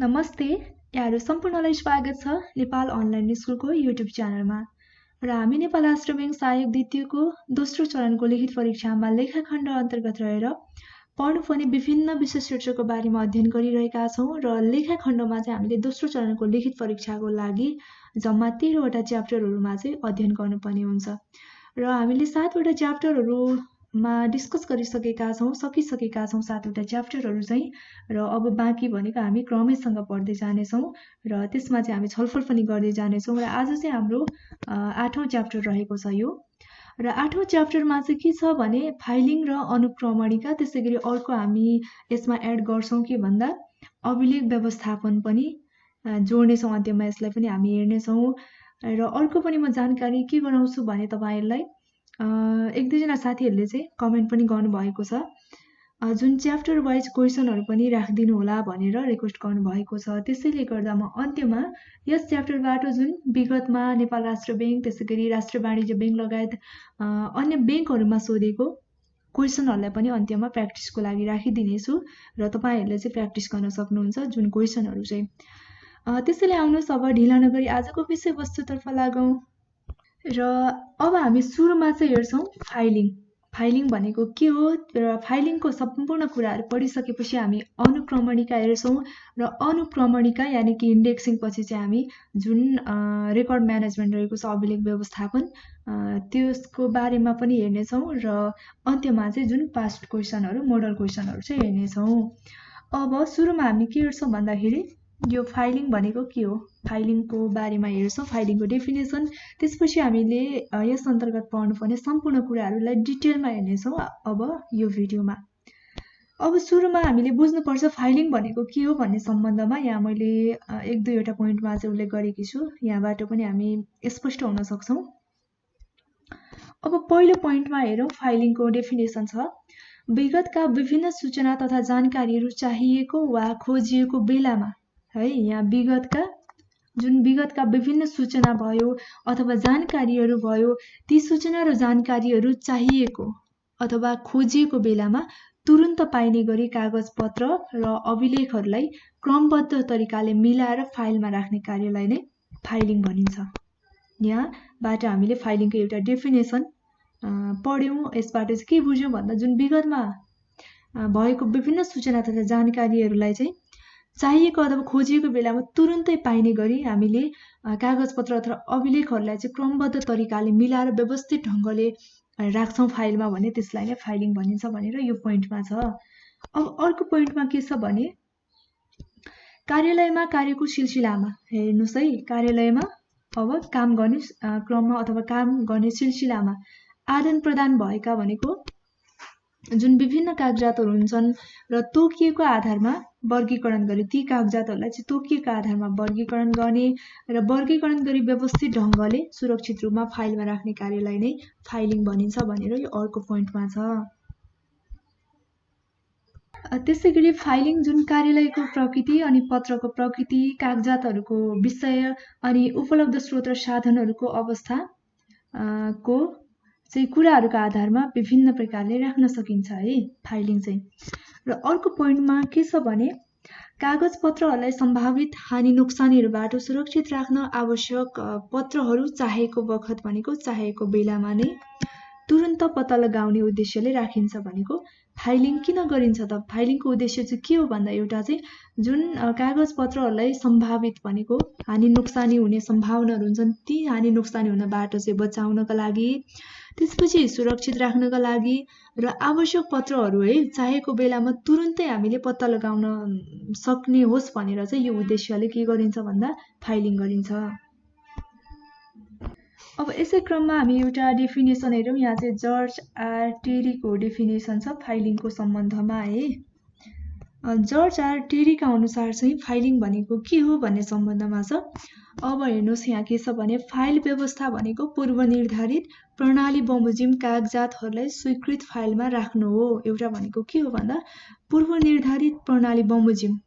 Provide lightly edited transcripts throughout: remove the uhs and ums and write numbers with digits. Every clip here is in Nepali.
नमस्ते, यहाँहरू सम्पूर्णलाई स्वागत छ नेपाल अनलाइन स्कुलको युट्युब च्यानलमा। र हामी नेपाल राष्ट्र ब्याङ्क सहायक द्वितीयको दोस्रो चरणको लिखित परीक्षामा लेखाखण्ड अन्तर्गत रहेर पढ्नुपर्ने विभिन्न विषय शीर्षकको बारेमा अध्ययन गरिरहेका छौँ र लेखाखण्डमा चाहिँ हामीले दोस्रो चरणको लिखित परीक्षाको लागि जम्मा 13 वटा च्याप्टरहरूमा चाहिँ अध्ययन गर्नुपर्ने हुन्छ र हामीले 7 वटा च्याप्टरहरूमा डिस्कस गरिसकेका छौँ, सकिसकेका छौँ 7 वटा च्याप्टरहरू चाहिँ र अब बाँकी भनेको हामी क्रमैसँग पढ्दै जानेछौँ र त्यसमा चाहिँ हामी छलफल पनि गर्दै जानेछौँ र आज चाहिँ हाम्रो 8औं च्याप्टर रहेको छ यो र 8औं च्याप्टरमा चाहिँ के छ भने फाइलिङ र अनुक्रमणिका, त्यसैगरी अर्को हामी यसमा एड गर्छौँ के भन्दा अभिलेख व्यवस्थापन पनि जोड्नेछौँ, अन्त्यमा यसलाई पनि हामी हेर्नेछौँ र अर्को पनि म जानकारी के गराउँछु भने तपाईँहरूलाई एक दुईजना साथीहरूले चाहिँ कमेन्ट पनि गर्नुभएको छ, जुन च्याप्टर वाइज क्वेसनहरू पनि राखिदिनु होला भनेर रिक्वेस्ट गर्नुभएको छ। त्यसैले गर्दा म अन्त्यमा यस च्याप्टरबाट जुन विगतमा नेपाल राष्ट्र ब्याङ्क, त्यसैगरी राष्ट्रिय वाणिज्य ब्याङ्क लगायत अन्य ब्याङ्कहरूमा सोधेको क्वेसनहरूलाई पनि अन्त्यमा प्र्याक्टिसको लागि राखिदिनेछु र तपाईँहरूले चाहिँ प्र्याक्टिस गर्न सक्नुहुन्छ जुन क्वेसनहरू चाहिँ। त्यसैले आउनुहोस् अब ढिला नगरी आजको विषयवस्तुतर्फ लागौँ र अब हामी सुरुमा चाहिँ हेर्छौँ फाइलिङ। फाइलिङ भनेको के हो र फाइलिङको सम्पूर्ण कुराहरू पढिसकेपछि हामी अनुक्रमणिका हेर्छौँ र अनुक्रमणिका यानि कि इन्डेक्सिङ पछि चाहिँ हामी जुन रेकर्ड म्यानेजमेन्ट रहेको छ अभिलेख व्यवस्थापन त्यसको बारेमा पनि हेर्नेछौँ र अन्त्यमा चाहिँ जुन पास्ट क्वेसनहरू मोडल क्वेसनहरू चाहिँ हेर्नेछौँ। अब सुरुमा हामी के हेर्छौँ भन्दाखेरि यो फाइलिङ भनेको के हो, फाइलिङको बारेमा हेर्छौँ, फाइलिङको डेफिनेसन, त्यसपछि हामीले यस अन्तर्गत पढ्नुपर्ने सम्पूर्ण कुराहरूलाई डिटेलमा हेर्नेछौँ अब यो भिडियोमा। अब सुरुमा हामीले बुझ्नुपर्छ फाइलिङ भनेको के हो भन्ने सम्बन्धमा यहाँ मैले एक दुईवटा पोइन्टमा चाहिँ उल्लेख गरेकी छु, यहाँबाट पनि हामी स्पष्ट हुन सक्छौँ। अब पहिलो पोइन्टमा हेरौँ, फाइलिङको डेफिनेसन छ विगतका विभिन्न सूचना तथा जानकारीहरू चाहिएको वा खोजिएको बेलामा है, यहाँ विगतका विभिन्न सूचना भयो अथवा जानकारीहरू भयो, ती सूचना र जानकारीहरू चाहिएको अथवा खोजिएको बेलामा तुरुन्त पाइने गरी कागजपत्र र अभिलेखहरूलाई क्रमबद्ध तरिकाले मिलाएर फाइलमा राख्ने कार्यलाई नै फाइलिङ भनिन्छ। यहाँबाट हामीले फाइलिङको एउटा डेफिनेसन पढ्यौँ। यसबाट चाहिँ के बुझ्यौँ भन्दा जुन विगतमा भएको विभिन्न सूचना तथा जानकारीहरूलाई चाहिँ चाहिएको अथवा खोजिएको बेलामा तुरुन्तै पाइने गरी हामीले कागजपत्र अथवा अभिलेखहरूलाई चाहिँ क्रमबद्ध तरिकाले मिलाएर व्यवस्थित ढङ्गले राख्छौँ फाइलमा भने त्यसलाई नै फाइलिङ भनिन्छ भनेर यो पोइन्टमा छ। अब अर्को पोइन्टमा के छ भने कार्यालयमा कार्यको सिलसिलामा हेर्नुहोस् है, कार्यालयमा अब काम गर्ने क्रममा अथवा काम गर्ने सिलसिलामा आदान प्रदान भएका भनेको जुन विभिन्न कागजातहरू हुन्छन् र तोकिएको आधारमा वर्गीकरण गरी ती कागजातहरूलाई चाहिँ तोकिएको आधारमा वर्गीकरण गर्ने र वर्गीकरण गरी व्यवस्थित ढङ्गले सुरक्षित रूपमा फाइलमा राख्ने कार्यलाई नै फाइलिङ भनिन्छ भनेर यो अर्को पोइन्टमा छ। त्यसैगरी फाइलिङ जुन कार्यालयको प्रकृति अनि पत्रको प्रकृति, कागजातहरूको विषय अनि उपलब्ध स्रोत र साधनहरूको अवस्था को चाहिँ कुराहरूको आधारमा विभिन्न प्रकारले राख्न सकिन्छ है फाइलिङ चाहिँ। र अर्को पोइन्टमा के छ भने कागजपत्रहरूलाई सम्भावित हानि नोक्सानीहरूबाट सुरक्षित राख्न आवश्यक पत्रहरू चाहेको बखत भनेको चाहेको बेलामा नै तुरुन्त पत्ता लगाउने उद्देश्यले राखिन्छ भनेको फाइलिङ किन गरिन्छ त? फाइलिङको उद्देश्य चाहिँ के हो भन्दा एउटा चाहिँ जुन कागजपत्रहरूलाई सम्भावित भनेको हानि नोक्सानी हुने सम्भावनाहरू हुन्छन् ती हानि नोक्सानी हुनबाट चाहिँ बचाउनका लागि, त्यसपछि सुरक्षित राख्नका लागि र आवश्यक पत्रहरू है चाहेको बेलामा तुरुन्तै हामीले पत्ता लगाउन सक्ने होस् भनेर चाहिँ यो उद्देश्यले के गरिन्छ भन्दा फाइलिङ गरिन्छ। अब यसै क्रममा हामी एउटा डेफिनेसन हेरौँ। यहाँ चाहिँ जर्ज आर टेरीको डेफिनेसन छ फाइलिङको सम्बन्धमा है। जर्ज आर टेरीका अनुसार चाहिँ फाइलिङ भनेको के हो भन्ने सम्बन्धमा छ। अब हेर्नुहोस् यहाँ के छ भने फाइल व्यवस्था भनेको पूर्वनिर्धारित प्रणाली बमोजिम कागजातहरूलाई स्वीकृत फाइलमा राख्नु हो। एउटा भनेको के हो भन्दा पूर्वनिर्धारित प्रणाली बमोजिम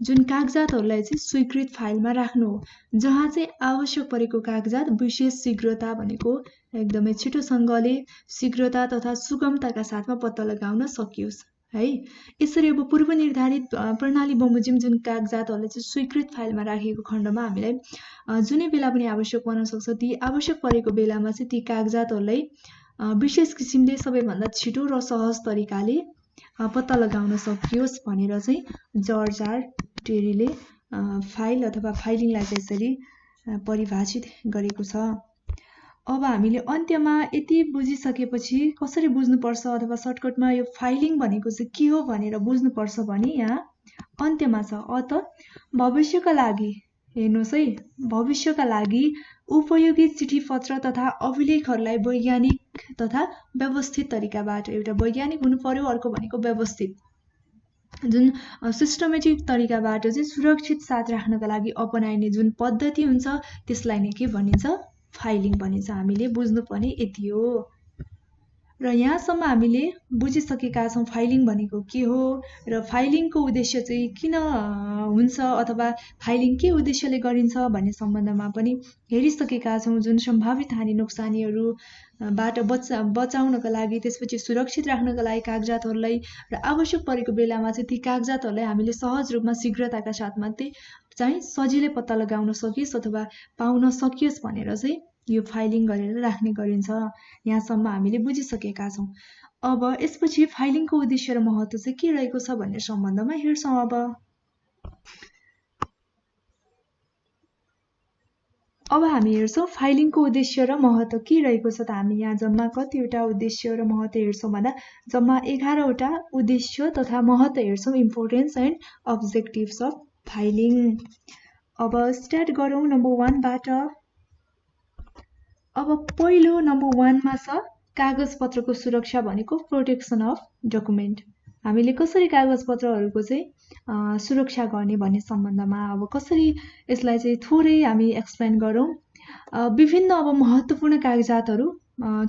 जुन कागजातहरूलाई चाहिँ स्वीकृत फाइलमा राख्नु हो, जहाँ चाहिँ आवश्यक परेको कागजात विशेष शीघ्रता भनेको एकदमै छिटोसँगले शीघ्रता तथा सुगमताका साथमा पत्ता लगाउन सकियोस् है। यसरी अब पूर्व निर्धारित प्रणाली बमोजिम जुन कागजातहरूलाई चाहिँ स्वीकृत फाइलमा राखिएको खण्डमा हामीलाई जुनै बेला पनि आवश्यक पर्न सक्छ। ती आवश्यक परेको बेलामा चाहिँ ती कागजातहरूलाई विशेष किसिमले सबैभन्दा छिटो र सहज तरिकाले पत्ता लगाउन सकियोस् भनेर चाहिँ जर्ज आर टेरीले फाइल अथवा फाइलिङलाई चाहिँ यसरी परिभाषित गरेको छ। अब हामीले अन्त्यमा यति बुझिसकेपछि कसरी बुझ्नुपर्छ अथवा सर्टकटमा यो फाइलिङ भनेको चाहिँ के हो भनेर बुझ्नुपर्छ भने यहाँ अन्त्यमा छ। अत भविष्यका लागि हेर्नुहोस् है, भविष्यका लागि उपयोगी चिठी पत्र तथा अभिलेखहरूलाई वैज्ञानिक तथा व्यवस्थित तरिकाबाट, एउटा वैज्ञानिक हुनु पर्यो, अर्को भनेको व्यवस्थित, जुन सिस्टमेटिक तरिकाबाट चाहिँ सुरक्षित साथ राख्नका लागि अपनाइने जुन पद्धति हुन्छ त्यसलाई नै के भनिन्छ, फाइलिङ भनिन्छ। हामीले बुझ्नुपर्ने यति हो। र यहाँसम्म हामीले बुझिसकेका छौँ फाइलिङ भनेको के हो र फाइलिङको उद्देश्य चाहिँ किन हुन्छ अथवा फाइलिङ के उद्देश्यले गरिन्छ भन्ने सम्बन्धमा पनि हेरिसकेका छौँ। जुन सम्भावित हानि नोक्सानीहरूबाट बचाउनका लागि, त्यसपछि सुरक्षित राख्नका लागि कागजातहरूलाई र आवश्यक परेको बेलामा चाहिँ ती कागजातहरूलाई हामीले सहज रूपमा शीघ्रताका साथमा चाहिँ सजिलै पत्ता लगाउन सकियोस् अथवा पाउन सकियोस् भनेर चाहिँ यो फाइलिङ गरेर राख्ने गरिन्छ। यहाँसम्म हामीले बुझिसकेका छौँ। अब यसपछि फाइलिङको उद्देश्य र महत्त्व चाहिँ के रहेको छ भन्ने सम्बन्धमा हेर्छौँ। अब हामी हेर्छौँ फाइलिङको उद्देश्य र महत्त्व के रहेको छ। त हामी यहाँ जम्मा कतिवटा उद्देश्य र महत्त्व हेर्छौँ भन्दा जम्मा 11वटा उद्देश्य तथा महत्त्व हेर्छौँ, importance and objectives of filing. अब स्टार्ट गरौँ नम्बर 1बाट। अब पहिलो नम्बर 1मा छ कागजपत्रको सुरक्षा भनेको प्रोटेक्सन अफ डकुमेन्ट। हामीले कसरी कागजपत्रहरूको चाहिँ सुरक्षा गर्ने भन्ने सम्बन्धमा अब कसरी यसलाई चाहिँ थोरै हामी एक्सप्लेन गरौँ। विभिन्न अब महत्त्वपूर्ण कागजातहरू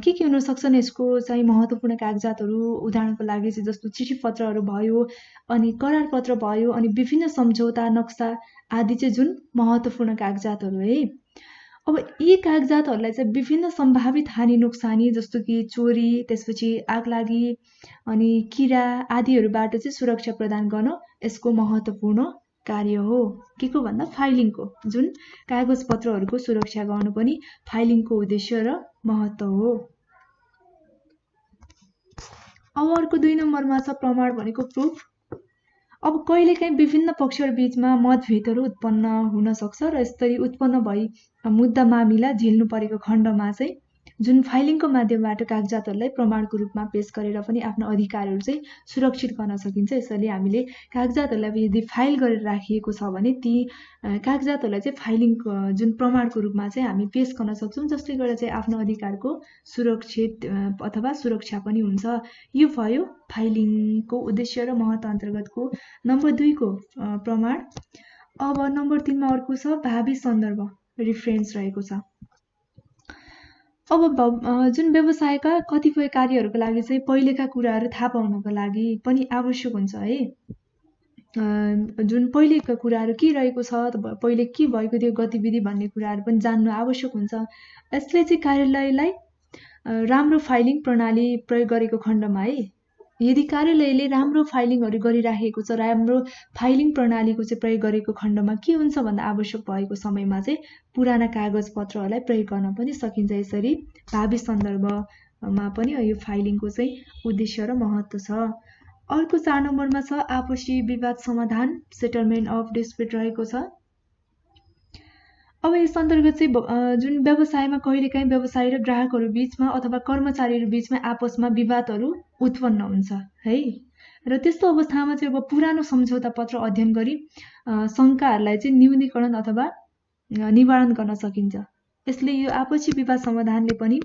के हुन सक्छन्, यसको चाहिँ महत्त्वपूर्ण कागजातहरू उदाहरणको लागि चाहिँ जस्तो चिठी पत्रहरू भयो, अनि करार पत्र भयो, अनि विभिन्न सम्झौता नक्सा आदि चाहिँ जुन महत्त्वपूर्ण कागजातहरू है। अब यी कागजातहरूलाई चाहिँ विभिन्न सम्भावित हानि नोक्सानी जस्तो कि चोरी, त्यसपछि आगलागी अनि किरा आदिहरूबाट चाहिँ सुरक्षा प्रदान गर्न यसको महत्त्वपूर्ण कार्य हो। के को भन्दा फाइलिङको, जुन कागजपत्रहरूको सुरक्षा गर्नु पनि फाइलिङको उद्देश्य र महत्त्व हो। अब अर्को 2 नम्बरमा छ प्रमाण भनेको प्रुफ। अब कहिलेकाहीँ विभिन्न पक्षहरू बीचमा मतभेदहरू उत्पन्न हुन सक्छ र यसरी उत्पन्न भई मुद्दा मामिला झेल्नु परेको खण्डमा चाहिँ जुन फाइलिङको माध्यमबाट कागजातहरूलाई प्रमाणको रूपमा पेश गरेर पनि आफ्नो अधिकारहरू चाहिँ सुरक्षित गर्न सकिन्छ। यसैले हामीले कागजातहरूलाई यदि फाइल गरेर राखिएको छ भने ती कागजातहरूलाई चाहिँ फाइलिङको जुन प्रमाणको रूपमा चाहिँ हामी पेश गर्न सक्छौँ, जसले गर्दा चाहिँ आफ्नो अधिकारको सुरक्षित अथवा सुरक्षा पनि हुन्छ। यो भयो फाइलिङको उद्देश्य र महत्त्व अन्तर्गतको नम्बर 2को प्रमाण। अब नम्बर 3मा अर्को छ भावी सन्दर्भ, रिफरेन्स रहेको छ। अब जुन व्यवसायका कतिपय कार्यहरूको लागि चाहिँ पहिलेका कुराहरू थाहा पाउनको लागि पनि आवश्यक हुन्छ है। जुन पहिलेका कुराहरू के रहेको छ, पहिले के भएको थियो गतिविधि भन्ने कुराहरू पनि जान्नु आवश्यक हुन्छ। यसले चाहिँ कार्यालयलाई राम्रो फाइलिङ प्रणाली प्रयोग गरेको खण्डमा है, यदि कार्यालयले राम्रो फाइलिङहरू गरिराखेको छ, राम्रो फाइलिङ प्रणालीको चाहिँ प्रयोग गरेको खण्डमा के हुन्छ भन्दा आवश्यक भएको समयमा चाहिँ पुराना कागजपत्रहरूलाई प्रयोग गर्न पनि सकिन्छ। यसरी भावी सन्दर्भमा पनि यो फाइलिङको चाहिँ उद्देश्य र महत्त्व छ। अर्को 4 नम्बरमा छ आपसी विवाद समाधान, सेटलमेन्ट अफ डिस्प्युट रहेको छ। अब यस अन्तर्गत चाहिँ जुन व्यवसायमा कहिलेकाहीँ व्यवसायी र ग्राहकहरू बीचमा अथवा कर्मचारीहरू बीचमा आपसमा विवादहरू उत्पन्न हुन्छ है, र त्यस्तो अवस्थामा चाहिँ अब पुरानो सम्झौता पत्र अध्ययन गरी शङ्काहरूलाई चाहिँ न्यूनीकरण अथवा निवारण गर्न सकिन्छ। यसले यो आपसी विवाद समाधानले पनि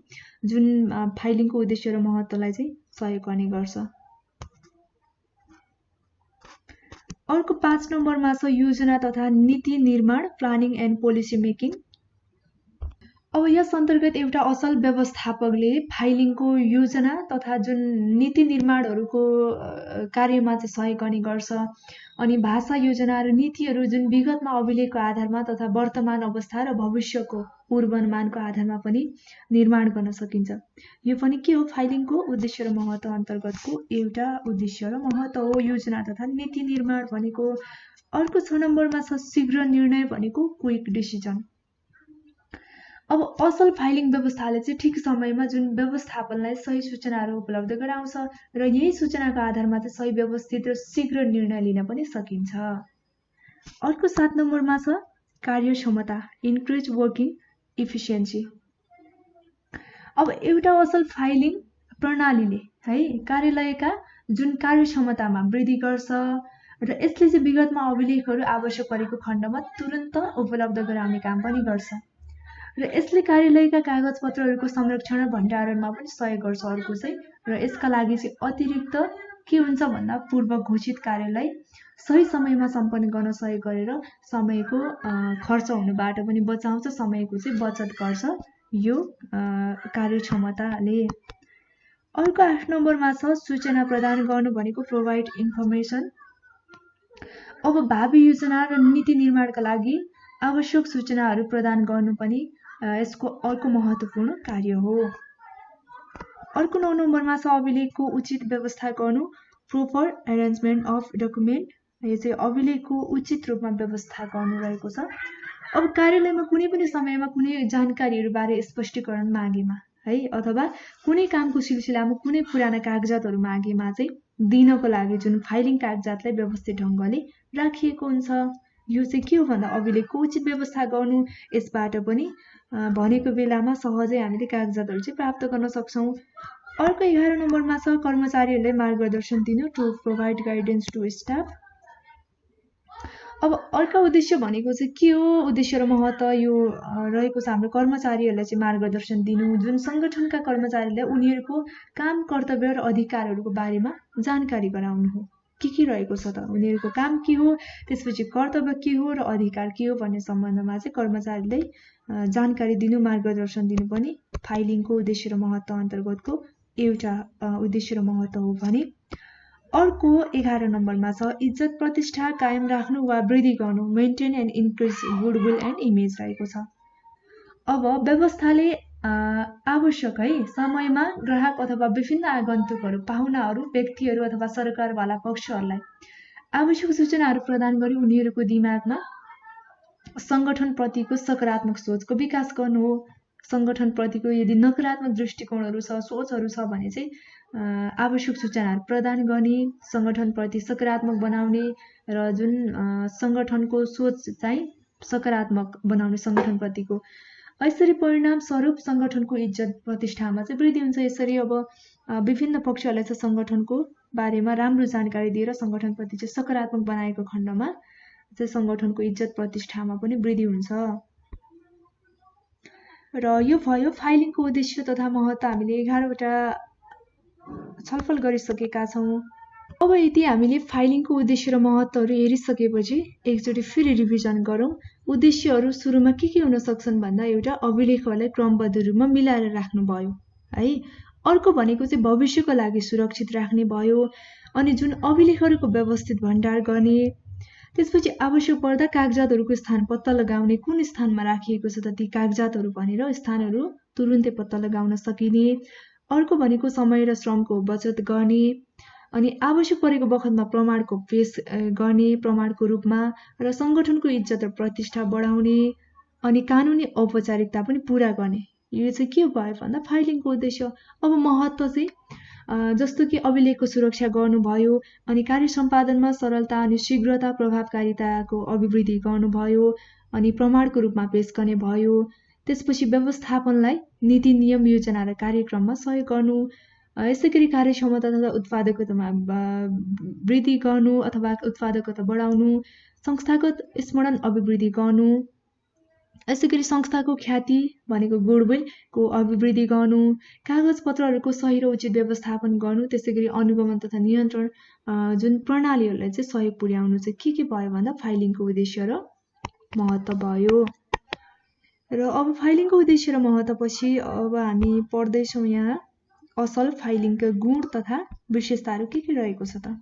जुन फाइलिङको उद्देश्य र महत्त्वलाई चाहिँ सहयोग गर्ने गर्छ। अर्को 5 नम्बरमा छ योजना तथा नीति निर्माण, प्लानिङ एन्ड पोलिसी मेकिङ। अब यस अन्तर्गत एउटा असल व्यवस्थापकले फाइलिङको योजना तथा जुन नीति निर्माणहरूको कार्यमा चाहिँ सहयोग गर्ने गर्छ। अनि भाषा योजना र नीतिहरू जुन विगतमा अभिलेखको आधारमा तथा वर्तमान अवस्था र भविष्यको पूर्वानुमानको आधारमा पनि निर्माण गर्न सकिन्छ। यो पनि के हो? फाइलिङको उद्देश्य र महत्त्व अन्तर्गतको एउटा उद्देश्य र महत्त्व हो योजना तथा नीति निर्माण भनेको। अर्को 6 नम्बरमा छ शीघ्र निर्णय भनेको क्विक डिसिजन। अब असल फाइलिङ व्यवस्थाले चाहिँ ठिक समयमा जुन व्यवस्थापनलाई सही सूचनाहरू उपलब्ध गराउँछ र यही सूचनाको आधारमा चाहिँ सही व्यवस्थित र शीघ्र निर्णय लिन पनि सकिन्छ। अर्को 7 नम्बरमा छ कार्यक्षमता, इन्क्रिज वर्किङ इफिसियन्सी। अब एउटा असल फाइलिङ प्रणालीले है कार्यालयका जुन कार्यक्षमतामा वृद्धि गर्छ र यसले चाहिँ विगतमा अभिलेखहरू आवश्यक परेको खण्डमा तुरुन्त उपलब्ध गराउने काम पनि गर्छ र यसले कार्यालयका कागजपत्रहरूको संरक्षण र भण्डारणमा पनि सहयोग गर्छ। अर्को चाहिँ र यसका लागि चाहिँ अतिरिक्त के हुन्छ भन्दा पूर्व घोषित कार्यलाई सही समयमा सम्पन्न गर्न सहयोग गरेर समयको खर्च हुनुबाट पनि बचाउँछ, समयको चाहिँ बचत गर्छ यो कार्यक्षमताले। अर्को 8 नम्बरमा छ सूचना प्रदान गर्नु भनेको प्रोभाइड इन्फर्मेसन। अब भावी योजना र नीति निर्माणका लागि आवश्यक सूचनाहरू प्रदान गर्नु पनि यसको अर्को महत्त्वपूर्ण कार्य हो। अर्को 9 नम्बरमा छ अभिलेखको उचित व्यवस्था गर्नु, प्रोपर एरेन्जमेन्ट अफ डकुमेन्ट। यो चाहिँ अभिलेखको उचित रूपमा व्यवस्था गर्नु रहेको छ। अब कार्यालयमा कुनै पनि समयमा कुनै जानकारीहरूबारे स्पष्टीकरण मागेमा है अथवा कुनै कामको सिलसिलामा कुनै पुराना कागजातहरू मागेमा चाहिँ दिनको लागि जुन फाइलिङ कागजातलाई व्यवस्थित ढङ्गले राखिएको हुन्छ। यो चाहिँ के हो भन्दा अभिलेखको उचित व्यवस्था गर्नु। यसबाट पनि भनेको बेलामा सहजै हामीले कागजातहरू चाहिँ प्राप्त गर्न सक्छौँ। अर्को 11 नम्बरमा छ कर्मचारीहरूलाई मार्गदर्शन दिनु, to provide guidance to staff. अब अर्को उद्देश्य भनेको चाहिँ के हो? उद्देश्य र महत्त्व यो रहेको छ हाम्रो कर्मचारीहरूलाई चाहिँ मार्गदर्शन दिनु, जुन सङ्गठनका कर्मचारीलाई उनीहरूको काम, कर्तव्य र अधिकारहरूको बारेमा जानकारी गराउनु हो। के रहेको छ त उनीहरूको काम के हो, त्यसपछि कर्तव्य के हो र अधिकार के हो भन्ने सम्बन्धमा चाहिँ कर्मचारीलाई जानकारी दिनु, मार्गदर्शन दिनु पनि फाइलिङको उद्देश्य र महत्त्व अन्तर्गतको एउटा उद्देश्य र महत्त्व हो भने। अर्को 11 नम्बरमा छ इज्जत प्रतिष्ठा कायम राख्नु वा वृद्धि गर्नु, maintain and increase goodwill and image रहेको छ। अब व्यवस्थाले आवश्यक है समयमा ग्राहक अथवा विभिन्न आगन्तुकहरू, पाहुनाहरू, व्यक्तिहरू अथवा सरकारवाला पक्षहरूलाई आवश्यक सूचनाहरू प्रदान गरी उनीहरूको दिमागमा सङ्गठनप्रतिको सकारात्मक सोचको विकास गर्नु हो। सङ्गठनप्रतिको यदि नकारात्मक दृष्टिकोणहरू छ, सोचहरू छ भने चाहिँ आवश्यक सूचनाहरू प्रदान गर्ने, सङ्गठनप्रति सकारात्मक बनाउने र जुन सङ्गठनको सोच चाहिँ सकारात्मक बनाउने सङ्गठनप्रतिको। यसरी परिणाम स्वरूप सङ्गठनको इज्जत प्रतिष्ठामा चाहिँ वृद्धि हुन्छ। यसरी अब विभिन्न पक्षहरूलाई चाहिँ सङ्गठनको बारेमा राम्रो जानकारी दिएर सङ्गठनप्रति चाहिँ सकारात्मक बनाएको खण्डमा चाहिँ सङ्गठनको इज्जत प्रतिष्ठामा पनि वृद्धि हुन्छ। र यो भयो फाइलिङको उद्देश्य तथा महत्त्व। हामीले 11वटा छलफल गरिसकेका छौँ। अब यदि हामीले फाइलिङको उद्देश्य र महत्त्वहरू हेरिसकेपछि एकचोटि फेरि रिभिजन गरौँ। उद्देश्यहरू सुरुमा के हुन सक्छन् भन्दा एउटा अभिलेखहरूलाई क्रमबद्ध रूपमा मिलाएर राख्नु भयो है। अर्को भनेको चाहिँ भविष्यको लागि सुरक्षित राख्ने भयो। अनि जुन अभिलेखहरूको व्यवस्थित भण्डार गर्ने, त्यसपछि आवश्यक पर्दा कागजातहरूको स्थान पत्ता लगाउने, कुन स्थानमा राखिएको छ त ती कागजातहरू भनेर स्थानहरू तुरुन्तै पत्ता लगाउन सकिने। अर्को भनेको समय र श्रमको बचत गर्ने अनि आवश्यक परेको बखतमा प्रमाणको पेश गर्ने प्रमाणको रूपमा र सङ्गठनको इज्जत र प्रतिष्ठा बढाउने अनि कानुनी औपचारिकता पनि पुरा गर्ने। यो चाहिँ के भयो भन्दा फाइलिङको उद्देश्य। अब महत्त्व चाहिँ जस्तो कि अभिलेखको सुरक्षा गर्नुभयो अनि कार्य सम्पादनमा सरलता अनि शीघ्रता प्रभावकारिताको अभिवृद्धि गर्नुभयो अनि प्रमाणको रूपमा पेश गर्ने भयो। त्यसपछि व्यवस्थापनलाई नीति नियम योजना र कार्यक्रममा सहयोग गर्नु, यसै गरी कार्यक्षमता तथा उत्पादकतामा वृद्धि गर्नु अथवा उत्पादकता बढाउनु, संस्थागत स्मरण अभिवृद्धि गर्नु, यसै गरी संस्थाको ख्याति भनेको गुडविलको अभिवृद्धि गर्नु, कागजपत्रहरूको सही र उचित व्यवस्थापन गर्नु, त्यसै गरी अनुगमन तथा नियन्त्रण जुन प्रणालीहरूलाई चाहिँ सहयोग पुर्याउनु चाहिँ के भयो भन्दा फाइलिङको उद्देश्य र महत्त्व भयो। र अब फाइलिङको उद्देश्य र महत्त्वपछि अब हामी पढ्दैछौँ यहाँ असल फाइलिङका गुण तथा विशेषताहरू के रहेको छ त।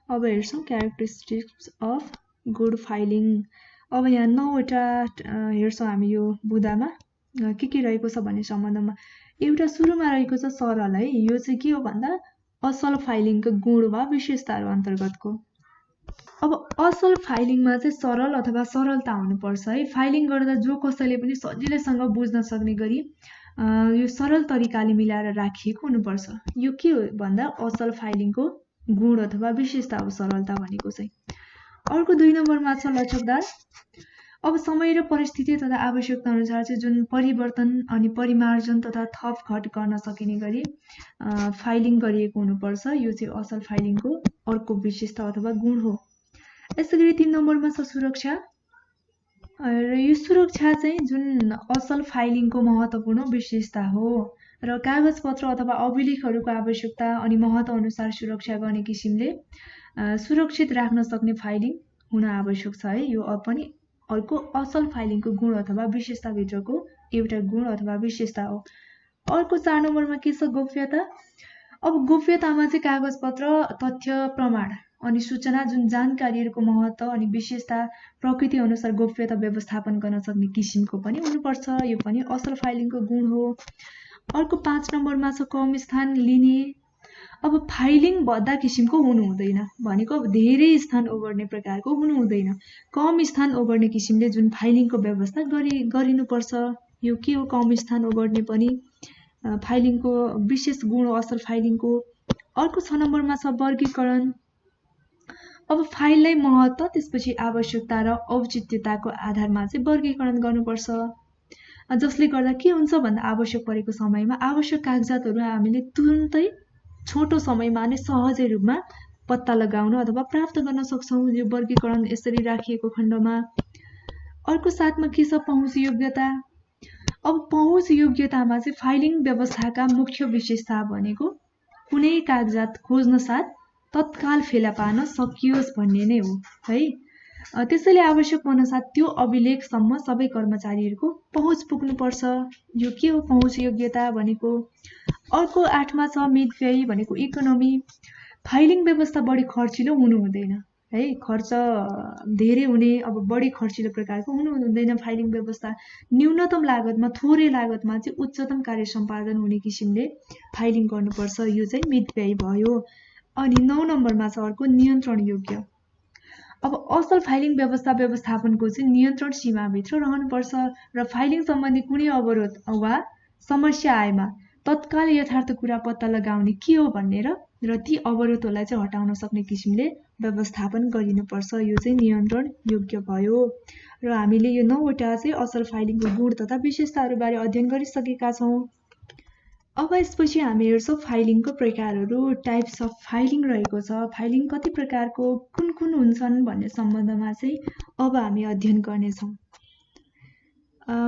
अब हेर्छौँ क्यारेक्टरिस्टिक्स अफ गुड फाइलिङ। अब यहाँ 9वटा हेर्छौँ हामी यो बुँदामा के रहेको छ भन्ने सम्बन्धमा। एउटा सुरुमा रहेको छ सरल है, यो चाहिँ के हो भन्दा असल फाइलिङको गुण वा विशेषताहरू अन्तर्गतको। अब असल फाइलिङमा चाहिँ सरल अथवा सरलता हुनुपर्छ है। फाइलिङ गर्दा जो कसैले पनि सजिलैसँग बुझ्न सक्ने गरी यो सरल तरिकाले मिलाएर राखिएको हुनुपर्छ। यो के हो भन्दा असल फाइलिङको गुण अथवा विशेषता हो सरलता भनेको चाहिँ। अर्को 2 नम्बरमा छ लचकदार। अब समय र परिस्थिति तथा आवश्यकता अनुसार चाहिँ जुन परिवर्तन अनि परिमार्जन तथा थप घट गर्न सकिने गरी फाइलिङ गरिएको हुनुपर्छ। यो चाहिँ असल फाइलिङको अर्को विशेषता अथवा गुण हो। यसैगरी 3 नम्बरमा छ सुरक्षा। र यो सुरक्षा चाहिँ जुन असल फाइलिङको महत्त्वपूर्ण विशेषता हो र कागजपत्र अथवा अभिलेखहरूको आवश्यकता अनि महत्त्व अनुसार सुरक्षा गर्ने किसिमले सुरक्षित राख्न सक्ने फाइलिङ हुन आवश्यक छ है। यो पनि अर्को असल फाइलिङको गुण अथवा विशेषताभित्रको एउटा गुण अथवा विशेषता हो। अर्को 4 नम्बरमा के छ गोप्यता। अब गोप्यतामा चाहिँ कागजपत्र तथ्य प्रमाण अनि सूचना जुन जानकारीहरूको महत्त्व अनि विशेषता प्रकृति अनुसार गोप्यता व्यवस्थापन गर्न सक्ने किसिमको पनि हुनुपर्छ। यो पनि असल फाइलिङको गुण हो। अर्को 5 नम्बरमा छ कम स्थान लिने। अब फाइलिङ भद्दा किसिमको हुनु हुँदैन भनेको अब धेरै स्थान ओगर्ने प्रकारको हुनु हुँदैन। कम स्थान ओगर्ने किसिमले जुन फाइलिङको व्यवस्था गरिनुपर्छ। यो के हो कम स्थान ओगर्ने पनि फाइलिङको विशेष गुण हो असल फाइलिङको। अर्को 6 नम्बरमा छ वर्गीकरण। अब फाइललाई महत्त्व त्यसपछि आवश्यकता र औचित्यताको आधारमा चाहिँ वर्गीकरण गर्नुपर्छ। जसले गर्दा के हुन्छ भन्दा आवश्यक परेको समयमा आवश्यक कागजातहरू हामीले तुरुन्तै छोटो समयमा नै सहजै रूपमा पत्ता लगाउन अथवा प्राप्त गर्न सक्छौँ यो वर्गीकरण यसरी राखिएको खण्डमा। अर्को 7मा के छ पहुँच योग्यता। अब पहुँच योग्यतामा चाहिँ फाइलिङ व्यवस्थाका मुख्य विशेषता भनेको कुनै कागजात खोज्न साथ तत्काल फेला पार्न सकियोस् भन्ने नै हो है। त्यसैले आवश्यक पर्न साथ त्यो अभिलेखसम्म सबै कर्मचारीहरूको पहुँच पुग्नुपर्छ। यो के हो पहुँच योग्यता भनेको। अर्को 8मा छ मितव्ययी भनेको इकोनोमी। फाइलिङ व्यवस्था बढी खर्चिलो हुनु हुँदैन है। खर्च धेरै हुने अब बढी खर्चिलो प्रकारको हुनु हुँदैन फाइलिङ व्यवस्था। न्यूनतम लागतमा थोरै लागतमा चाहिँ उच्चतम कार्य सम्पादन हुने किसिमले फाइलिङ गर्नुपर्छ। यो चाहिँ मितव्ययी भयो। अनि 9 नम्बरमा छ अर्को नियन्त्रण योग्य। अब असल फाइलिङ व्यवस्थापनको चाहिँ नियन्त्रण सीमाभित्र रहनुपर्छ र फाइलिङ सम्बन्धी कुनै अवरोध वा समस्या आएमा तत्काल यथार्थ कुरा पत्ता लगाउने के हो भन्ने र ती अवरोधहरूलाई चाहिँ हटाउन सक्ने किसिमले व्यवस्थापन गरिनुपर्छ। यो चाहिँ नियन्त्रण योग्य भयो। र हामीले यो 9वटा चाहिँ असल फाइलिङको गुण तथा विशेषताहरूबारे अध्ययन गरिसकेका छौँ। अब यसपछि हामी हेर्छौँ फाइलिङको प्रकारहरू। टाइप्स अफ फाइलिङ रहेको छ। फाइलिङ कति प्रकारको कुन कुन हुन्छन् भन्ने सम्बन्धमा चाहिँ अब हामी अध्ययन गर्नेछौँ।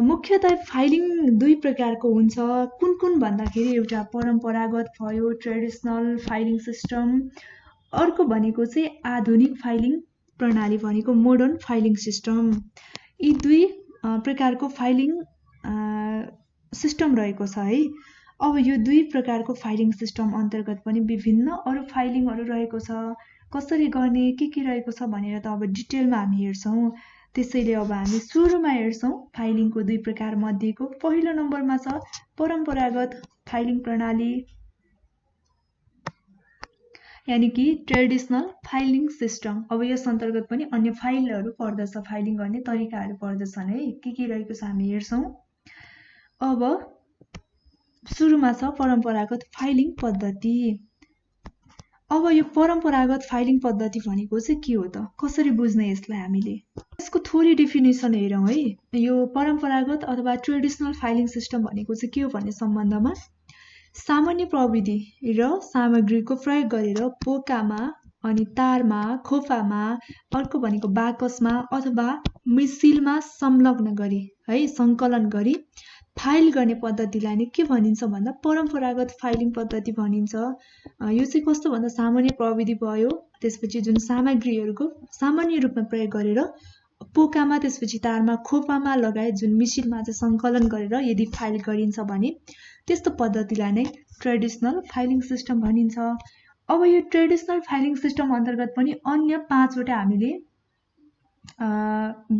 मुख्यतः फाइलिङ 2 प्रकारको हुन्छ। कुन कुन भन्दाखेरि एउटा परम्परागत भयो ट्रेडिसनल फाइलिङ सिस्टम। अर्को भनेको चाहिँ आधुनिक फाइलिङ प्रणाली भनेको मोडर्न फाइलिङ सिस्टम। यी 2 प्रकारको फाइलिङ सिस्टम रहेको छ है। अब यो 2 प्रकारको फाइलिङ सिस्टम अन्तर्गत पनि विभिन्न अरू फाइलिङहरू रहेको छ। कसरी गर्ने के रहेको छ भनेर त अब डिटेलमा हामी हेर्छौँ। त्यसैले अब हामी सुरुमा हेर्छौँ फाइलिङको 2 प्रकार मध्येको पहिलो नम्बरमा छ परम्परागत फाइलिङ प्रणाली यानी कि ट्रेडिसनल फाइलिङ सिस्टम। अब यस अन्तर्गत पनि अन्य फाइलहरू पर्दछ, फाइलिङ गर्ने तरिकाहरू पर्दछन् है। के रहेको छ हामी हेर्छौँ। अब सुरुमा छ परम्परागत फाइलिङ पद्धति। अब यो परम्परागत फाइलिङ पद्धति भनेको चाहिँ के हो त, कसरी बुझ्ने यसलाई हामीले। यसको थोरै डेफिनेसन हेरौँ है। यो परम्परागत अथवा ट्रेडिसनल फाइलिङ सिस्टम भनेको चाहिँ के हो भन्ने सम्बन्धमा सामान्य प्रविधि र सामग्रीको प्रयोग गरेर पोकामा अनि तारमा खोफामा अर्को भनेको बाकसमा अथवा मिसिलमा संलग्न गरी है सङ्कलन गरी फाइल गर्ने पद्धतिलाई नै के भनिन्छ भन्दा परम्परागत फाइलिङ पद्धति भनिन्छ। यो चाहिँ कस्तो भन्दा सामान्य प्रविधि भयो त्यसपछि जुन सामग्रीहरूको सामान्य रूपमा प्रयोग गरेर पोकामा त्यसपछि तारमा खोपामा लगायत जुन मिसिनमा चाहिँ सङ्कलन गरेर यदि फाइल गरिन्छ भने त्यस्तो पद्धतिलाई नै ट्रेडिसनल फाइलिङ सिस्टम भनिन्छ। अब यो ट्रेडिसनल फाइलिङ सिस्टम अन्तर्गत पनि अन्य 5 वटा हामीले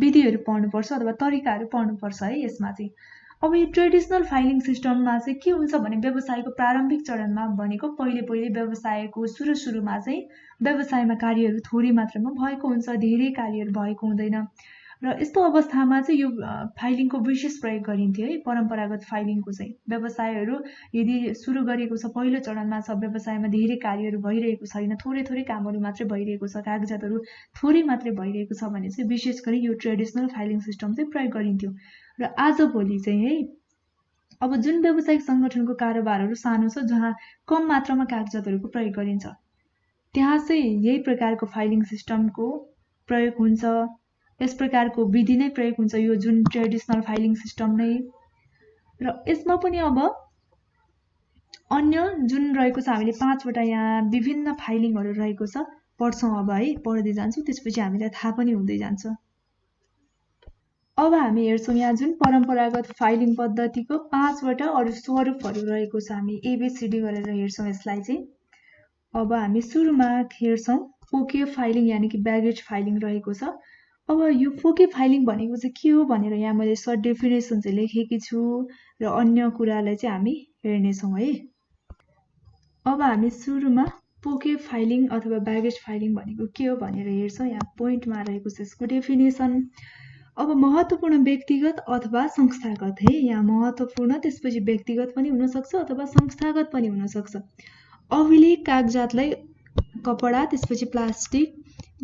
विधिहरू पढ्नुपर्छ अथवा तरिकाहरू पढ्नुपर्छ है यसमा चाहिँ। अब यो ट्रेडिसनल फाइलिङ सिस्टममा चाहिँ के हुन्छ भने व्यवसायको प्रारम्भिक चरणमा भनेको पहिले व्यवसायको सुरुमा चाहिँ व्यवसायमा कार्यहरू थोरै मात्रामा भएको हुन्छ, धेरै कार्यहरू भएको हुँदैन र यस्तो अवस्थामा चाहिँ यो फाइलिङको विशेष प्रयोग गरिन्थ्यो है। परम्परागत फाइलिङको चाहिँ व्यवसायहरू यदि सुरु गरेको छ, पहिलो चरणमा छ, व्यवसायमा धेरै कार्यहरू भइरहेको छैन, थोरै कामहरू मात्रै भइरहेको छ, कागजातहरू थोरै मात्रै भइरहेको छ भने चाहिँ विशेष गरी यो ट्रेडिसनल फाइलिङ सिस्टम चाहिँ प्रयोग गरिन्थ्यो। र आजभोलि चाहिँ है अब जुन व्यावसायिक सङ्गठनको कारोबारहरू सानो छ, जहाँ कम मात्रामा कागजातहरूको प्रयोग गरिन्छ, त्यहाँ चाहिँ यही प्रकारको फाइलिङ सिस्टमको प्रयोग हुन्छ। यस प्रकारको विधि नै प्रयोग हुन्छ, यो जुन ट्रेडिसनल फाइलिङ सिस्टम नै। र यसमा पनि अब अन्य जुन रहेको छ, हामीले 5 वटा यहाँ विभिन्न फाइलिङहरू रहेको छ, पढ्छौँ अब है, पढ्दै जान्छौँ, त्यसपछि हामीलाई थाहा पनि हुँदै जान्छ। अब हामी हेर्छौँ यहाँ जुन परम्परागत फाइलिङ पद्धतिको 5 वटा अरू स्वरूपहरू रहेको छ, हामी एबीसीडी गरेर हेर्छौँ यसलाई चाहिँ। अब हामी सुरुमा हेर्छौँ पोके फाइलिङ यानि कि ब्यागेज फाइलिङ रहेको छ। अब यो पोके फाइलिङ भनेको चाहिँ के हो भनेर यहाँ मैले सर्ट डेफिनेसन चाहिँ लेखेकी छु र अन्य कुरालाई चाहिँ हामी हेर्नेछौँ है। अब हामी सुरुमा पोके फाइलिङ अथवा ब्यागेज फाइलिङ भनेको के हो भनेर हेर्छौँ। यहाँ पोइन्टमा रहेको छ यसको डेफिनेसन। अब महत्त्वपूर्ण व्यक्तिगत अथवा संस्थागत है, यहाँ महत्त्वपूर्ण त्यसपछि व्यक्तिगत पनि हुनसक्छ अथवा संस्थागत पनि हुनसक्छ। अभिलेख कागजातलाई कपडा त्यसपछि प्लास्टिक,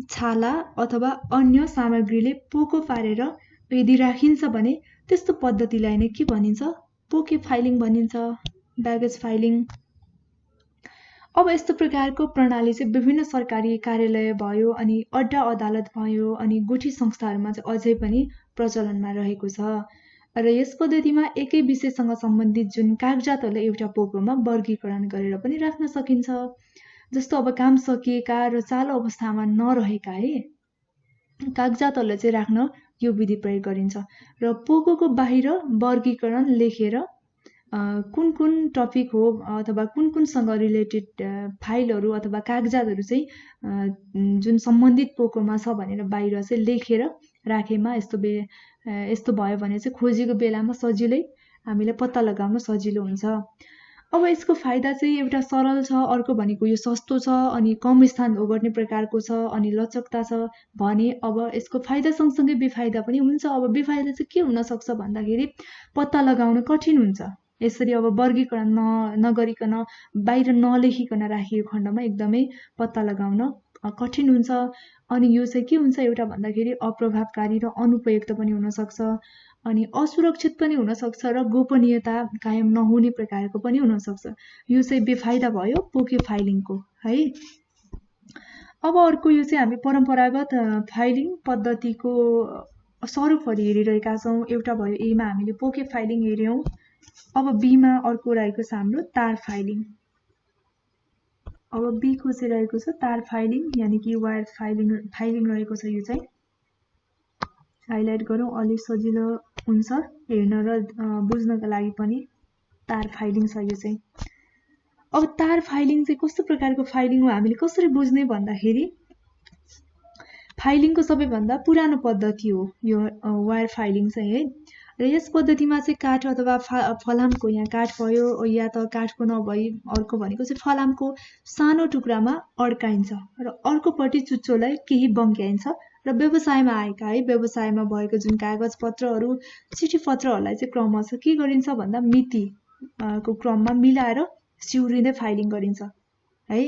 छाला अथवा अन्य सामग्रीले पोको पारेर यदि राखिन्छ भने त्यस्तो पद्धतिलाई नै के भनिन्छ? पोके फाइलिङ भनिन्छ, ब्यागेज फाइलिङ। अब यस्तो प्रकारको प्रणाली चाहिँ विभिन्न सरकारी कार्यालय भयो, अनि अड्डा अदालत भयो, अनि गुठी संस्थाहरूमा चाहिँ अझै पनि प्रचलनमा रहेको छ। र यस पद्धतिमा एकै विषयसँग सम्बन्धित जुन कागजातहरूलाई एउटा पोकोमा वर्गीकरण गरेर पनि राख्न सकिन्छ। जस्तो अब काम सकिएका र चालु अवस्थामा नरहेका है कागजातहरूलाई चाहिँ राख्न यो विधि प्रयोग गरिन्छ। र पोकोको बाहिर वर्गीकरण लेखेर कुन कुन टपिक हो अथवा कुनसँग रिलेटेड फाइलहरू अथवा कागजातहरू चाहिँ जुन सम्बन्धित पोकोमा छ भनेर बाहिर चाहिँ लेखेर राखेमा यस्तो भयो भने चाहिँ खोजेको बेलामा सजिलै हामीले पत्ता लगाउन सजिलो हुन्छ। अब यसको फाइदा चाहिँ एउटा सरल छ, अर्को भनेको यो सस्तो छ, अनि कम स्थान ओगट्ने प्रकारको छ, अनि लचकता छ भने अब यसको फाइदा सँगसँगै बेफाइदा पनि हुन्छ। अब बेफाइदा चाहिँ के हुनसक्छ भन्दाखेरि पत्ता लगाउन कठिन हुन्छ। यसरी अब वर्गीकरण नगरिकन बाहिर नलेखिकन राखिएको खण्डमा एकदमै पत्ता लगाउन कठिन हुन्छ। अनि यो चाहिँ के हुन्छ एउटा भन्दाखेरि अप्रभावकारी र अनुपयुक्त पनि हुनसक्छ, अनि असुरक्षित पनि हुनसक्छ र गोपनीयता कायम नहुने प्रकारको पनि हुनसक्छ। यो चाहिँ बेफाइदा भयो पोके फाइलिङको है। अब अर्को यो चाहिँ हामी परम्परागत फाइलिङ पद्धतिको स्वरूपहरू हेरिरहेका छौँ। एउटा भयो एमा हामीले पोके फाइलिङ हेऱ्यौँ। अब बीमा अर्को रहेको छ हाम्रो तार फाइलिङ। अब बीको चाहिँ रहेको छ तार फाइलिङ यानि कि वायर फाइलिङ रहेको छ। यो चाहिँ हाइलाइट गरौँ, अलिक सजिलो हुन्छ हेर्न र बुझ्नका लागि पनि। तार फाइलिङ छ यो चाहिँ। अब तार फाइलिङ चाहिँ कस्तो प्रकारको फाइलिङ हो हामीले कसरी बुझ्ने भन्दाखेरि फाइलिङको सबैभन्दा पुरानो पद्धति हो यो वायर फाइलिङ चाहिँ है। र यस पद्धतिमा चाहिँ काठ अथवा फलामको, यहाँ काठ भयो या त काठको नभई अर्को भनेको चाहिँ फलामको सानो टुक्रामा अड्काइन्छ र अर्कोपट्टि चुच्चोलाई केही बङ्क्याइन्छ र व्यवसायमा आएका है व्यवसायमा भएको जुन कागज पत्रहरू चिठी पत्रहरूलाई चाहिँ क्रमशः के गरिन्छ भन्दा मिति को क्रममा मिलाएर सिउरिँदै फाइलिङ गरिन्छ है।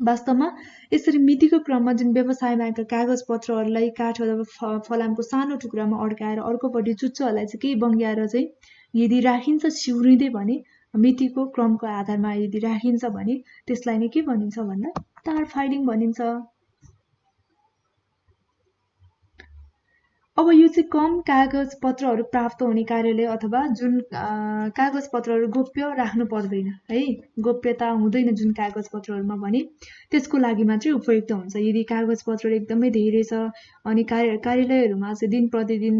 वास्तवमा यसरी मितिको क्रममा जुन व्यवसायमा आएका कागज पत्रहरूलाई काठ अथवा फलामको सानो टुक्रामा अड्काएर अर्कोपट्टि चुच्चोहरूलाई चाहिँ केही बङ्ग्याएर चाहिँ यदि राखिन्छ सिउरिँदै भने मितिको क्रमको आधारमा यदि राखिन्छ भने त्यसलाई नै के भनिन्छ भन्दा तार फाइलिङ भनिन्छ। अब यो चाहिँ कम कागजपत्रहरू प्राप्त हुने कार्यालय अथवा जुन कागजपत्रहरू गोप्य राख्नु पर्दैन है, गोप्यता हुँदैन जुन कागजपत्रहरूमा भने त्यसको लागि मात्रै उपयुक्त हुन्छ। यदि कागजपत्रहरू एकदमै धेरै छ अनि कार्यालयहरूमा चाहिँ दिन प्रतिदिन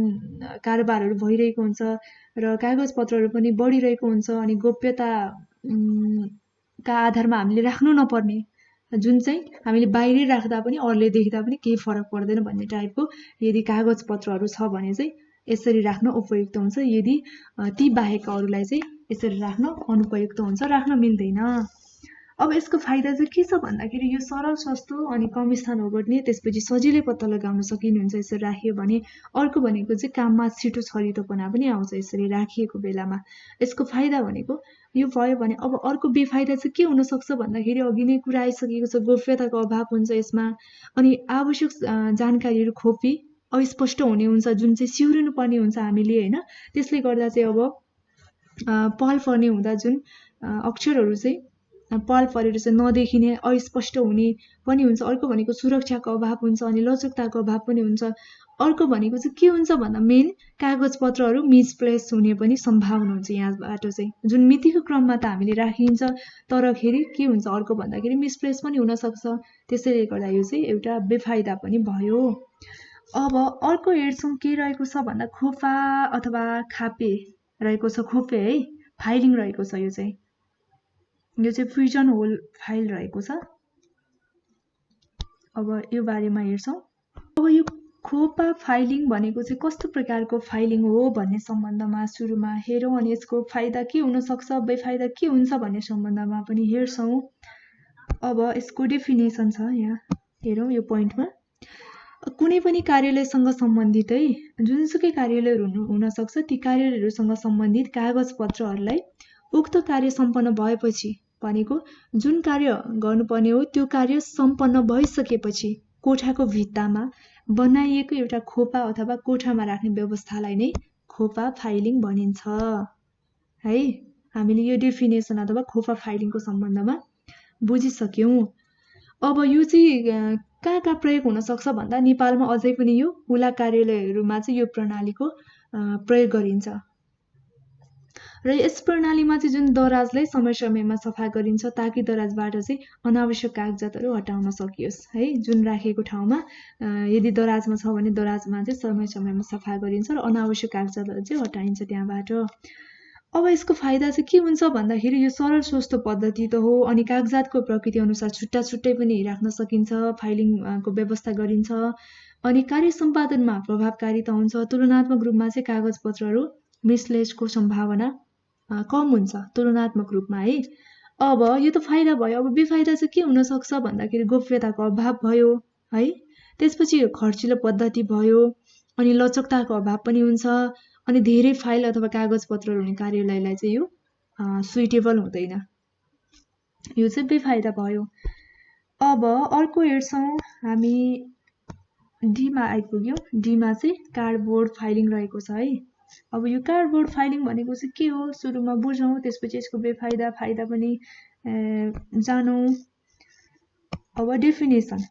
कारोबारहरू भइरहेको हुन्छ र कागजपत्रहरू पनि बढिरहेको हुन्छ अनि गोप्यता का आधारमा हामीले राख्नु नपर्ने, जुन चाहिँ हामीले बाहिरै राख्दा पनि अरूले देख्दा पनि केही फरक पर्दैन भन्ने टाइपको यदि कागजपत्रहरू छ भने चाहिँ यसरी राख्न उपयुक्त हुन्छ। यदि ती बाहेक अरूलाई चाहिँ यसरी राख्न अनुपयुक्त हुन्छ, राख्न मिल्दैन। अब यसको फाइदा चाहिँ के छ भन्दाखेरि यो सरल, सस्तो अनि कम स्थान ओगट्ने, त्यसपछि सजिलै पत्ता लगाउन सकिनुहुन्छ यसरी राखियो भने। अर्को भनेको चाहिँ काममा छिटो छरितोपना पनि आउँछ यसरी राखिएको बेलामा। यसको फाइदा भनेको यो भयो भने अब अर्को बेफाइदा चाहिँ के हुनसक्छ भन्दाखेरि अघि नै कुरा आइसकेको छ, गोप्यताको अभाव हुन्छ यसमा अनि आवश्यक जानकारीहरू खोपी अस्पष्ट हुने हुन्छ, जुन चाहिँ सिउरिनु पर्ने हुन्छ हामीले होइन। त्यसले गर्दा चाहिँ अब पहल पर्ने हुँदा जुन अक्षरहरू चाहिँ पहल परेर चाहिँ नदेखिने, अस्पष्ट हुने पनि हुन्छ। अर्को भनेको सुरक्षाको अभाव हुन्छ अनि लचकताको अभाव पनि हुन्छ। अर्को भनेको चाहिँ के हुन्छ भन्दा मेन कागजपत्रहरू मिसप्लेस हुने पनि सम्भावना हुन्छ यहाँबाट चाहिँ, जुन मितिको क्रममा त हामीले राखिन्छ तर खेरि के हुन्छ अर्को भन्दाखेरि मिसप्लेस पनि हुनसक्छ। त्यसैले गर्दा यो चाहिँ एउटा बेफाइदा पनि भयो। अब अर्को हेर्छौँ के रहेको छ भन्दा खोपा अथवा खापे रहेको छ, खोपे है, फाइलिङ रहेको छ। यो चाहिँ पिजन होल फाइल रहेको छ। अब यो बारेमा हेर्छौँ। अब यो खोपा फाइलिङ भनेको चाहिँ कस्तो प्रकारको फाइलिङ हो भन्ने सम्बन्धमा सुरुमा हेरौँ अनि यसको फाइदा के हुनसक्छ, बेफाइदा के हुन्छ भन्ने सम्बन्धमा पनि हेर्छौँ। अब यसको डेफिनेसन छ यहाँ हेरौँ यो पोइन्टमा। कुनै पनि कार्यालयसँग सम्बन्धित है, जुनसुकै कार्यालयहरू हुनसक्छ, ती कार्यालयहरूसँग सम्बन्धित कागजपत्रहरूलाई उक्त कार्य सम्पन्न भएपछि भनेको जुन कार्य गर्नुपर्ने हो त्यो कार्य सम्पन्न भइसकेपछि कोठाको भित्तामा बनाइएको एउटा खोपा अथवा कोठामा राख्ने व्यवस्थालाई नै खोपा फाइलिङ भनिन्छ है। हामीले यो डेफिनेसन अथवा खोपा फाइलिङको सम्बन्धमा बुझिसक्यौँ। अब यो चाहिँ कहाँ कहाँ प्रयोग हुनसक्छ भन्दा नेपालमा अझै पनि यो हुला कार्यालयहरूमा चाहिँ यो प्रणालीको प्रयोग गरिन्छ र यस प्रणालीमा चाहिँ जुन दराजलाई समय समयमा सफा गरिन्छ ताकि दराजबाट चाहिँ अनावश्यक कागजातहरू हटाउन सकियोस् है। जुन राखेको ठाउँमा यदि दराजमा छ भने दराजमा चाहिँ समय समयमा सफा गरिन्छ र अनावश्यक कागजातहरू चाहिँ हटाइन्छ त्यहाँबाट। अब यसको फाइदा चाहिँ के हुन्छ भन्दाखेरि यो सरल सस्तो पद्धति त हो अनि कागजातको प्रकृति अनुसार छुट्टा छुट्टै पनि राख्न सकिन्छ, फाइलिङको व्यवस्था गरिन्छ अनि कार्य सम्पादनमा प्रभावकारिता हुन्छ। तुलनात्मक रूपमा चाहिँ कागजपत्रहरू मिसलेसको सम्भावना कम हुन्छ तुलनात्मक रूपमा है। अब यो त फाइदा भयो। अब बेफाइदा चाहिँ के हुनसक्छ भन्दाखेरि गोप्यताको अभाव भयो है, त्यसपछि खर्चिलो पद्धति भयो अनि लचकताको अभाव पनि हुन्छ अनि धेरै फाइल अथवा कागजपत्रहरू हुने कार्यालयलाई चाहिँ यो सुइटेबल हुँदैन, यो चाहिँ बेफाइदा भयो। अब अर्को हेर्छौँ हामी, डीमा आइपुग्यौँ। डीमा चाहिँ कार्डबोर्ड फाइलिङ रहेको छ है। अब यो कार्डबोर्ड फाइलिङ भनेको चाहिँ के हो सुरुमा बुझौँ, त्यसपछि यसको बेफाइदा फाइदा पनि जानौँ। अब डेफिनेसन,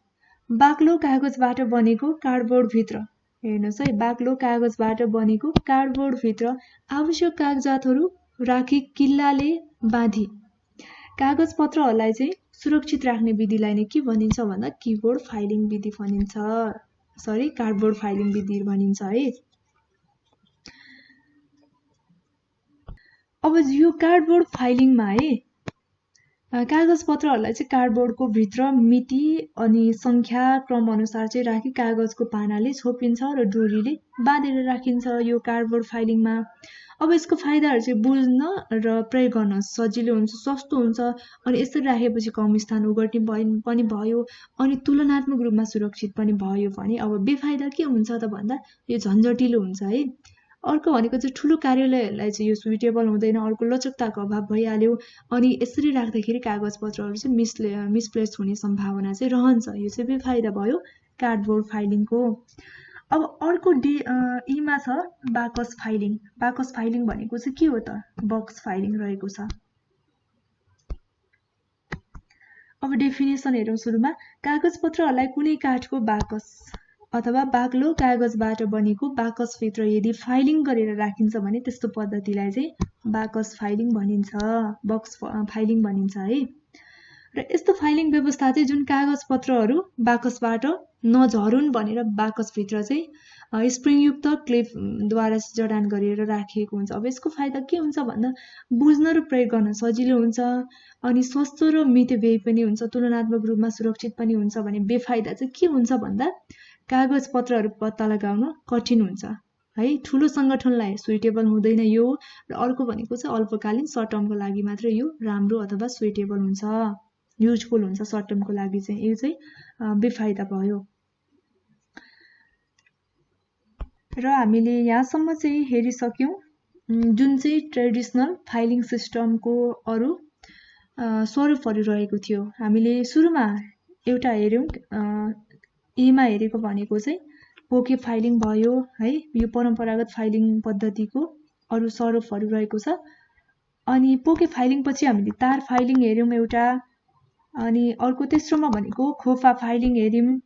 बाक्लो कागजबाट बनेको कार्डबोर्डभित्र, हेर्नुहोस् है, बाक्लो कागजबाट बनेको कार्डबोर्डभित्र आवश्यक कागजातहरू राखी किल्लाले बाँधी कागजपत्रहरूलाई चाहिँ सुरक्षित राख्ने विधिलाई नै के भनिन्छ भन्दा कीबोर्ड फाइलिङ विधि भनिन्छ, कार्डबोर्ड फाइलिङ विधि भनिन्छ है। अब यो कार्डबोर्ड फाइलिङमा है कागजपत्रहरूलाई चाहिँ कार्डबोर्डको भित्र मिति अनि सङ्ख्या क्रम अनुसार चाहिँ राखी कागजको पानाले छोपिन्छ र डोरीले बाँधेर राखिन्छ यो कार्डबोर्ड फाइलिङमा। अब यसको फाइदाहरू चाहिँ बुझ्न र प्रयोग गर्न सजिलो हुन्छ, सस्तो हुन्छ अनि यसरी राखेपछि कम स्थान ओगट्ने पनि भयो अनि तुलनात्मक रूपमा सुरक्षित पनि भयो भने। अब बेफाइदा के हुन्छ त भन्दा यो झन्झटिलो हुन्छ है। अर्को भनेको चाहिँ ठुलो कार्यालयहरूलाई चाहिँ यो सुइटेबल हुँदैन, अर्को लचकताको अभाव भइहाल्यो अनि यसरी राख्दाखेरि कागजपत्रहरू चाहिँ मिसप्लेस हुने सम्भावना चाहिँ रहन्छ, यो चाहिँ बेफाइदा भयो कार्डबोर्ड फाइलिङको। अब अर्को ईमा छ बाकस फाइलिङ। बाकस फाइलिङ भनेको चाहिँ के हो त, बक्स फाइलिङ रहेको छ। अब डेफिनेसन हेरौँ सुरुमा, कागजपत्रहरूलाई कुनै काठको बाकस अथवा बाक्लो कागजबाट बनेको बाकसभित्र यदि फाइलिङ गरेर राखिन्छ भने त्यस्तो पद्धतिलाई चाहिँ बाकस फाइलिङ भनिन्छ, बक्स फाइलिङ भनिन्छ है। र यस्तो फाइलिङ व्यवस्था चाहिँ जुन कागजपत्रहरू बाकसबाट नझरुन् भनेर बाकसभित्र चाहिँ स्प्रिङयुक्त क्लिपद्वारा जडान गरेर राखिएको हुन्छ। अब यसको फाइदा के हुन्छ भन्दा बुझ्न र प्रयोग गर्न सजिलो हुन्छ, अनि सस्तो र मितव्ययी पनि हुन्छ, तुलनात्मक रूपमा सुरक्षित पनि हुन्छ। भने बेफाइदा चाहिँ के हुन्छ भन्दा कागजपत्रहरू पत्ता लगाउन कठिन हुन्छ है, ठुलो सङ्गठनलाई सुइटेबल हुँदैन यो। र अर्को भनेको चाहिँ अल्पकालीन सर्ट टर्मको लागि मात्र यो राम्रो अथवा सुइटेबल हुन्छ, युजफुल हुन्छ सर्ट टर्मको लागि चाहिँ। यो चाहिँ बेफाइदा भयो। र हामीले यहाँसम्म चाहिँ हेरिसक्यौँ जुन चाहिँ ट्रेडिसनल फाइलिङ सिस्टमको अरू स्वरूपहरू रहेको थियो। हामीले सुरुमा एउटा हेऱ्यौँ, एमा हेरेको भनेको चाहिँ पोके फाइलिङ भयो है, यो परम्परागत फाइलिङ पद्धतिको अरू स्वरूपहरू रहेको छ। अनि पोके फाइलिङ पछि हामीले तार फाइलिङ हेऱ्यौँ एउटा, अनि अर्को तेस्रोमा भनेको खोपा फाइलिङ हेऱ्यौँ,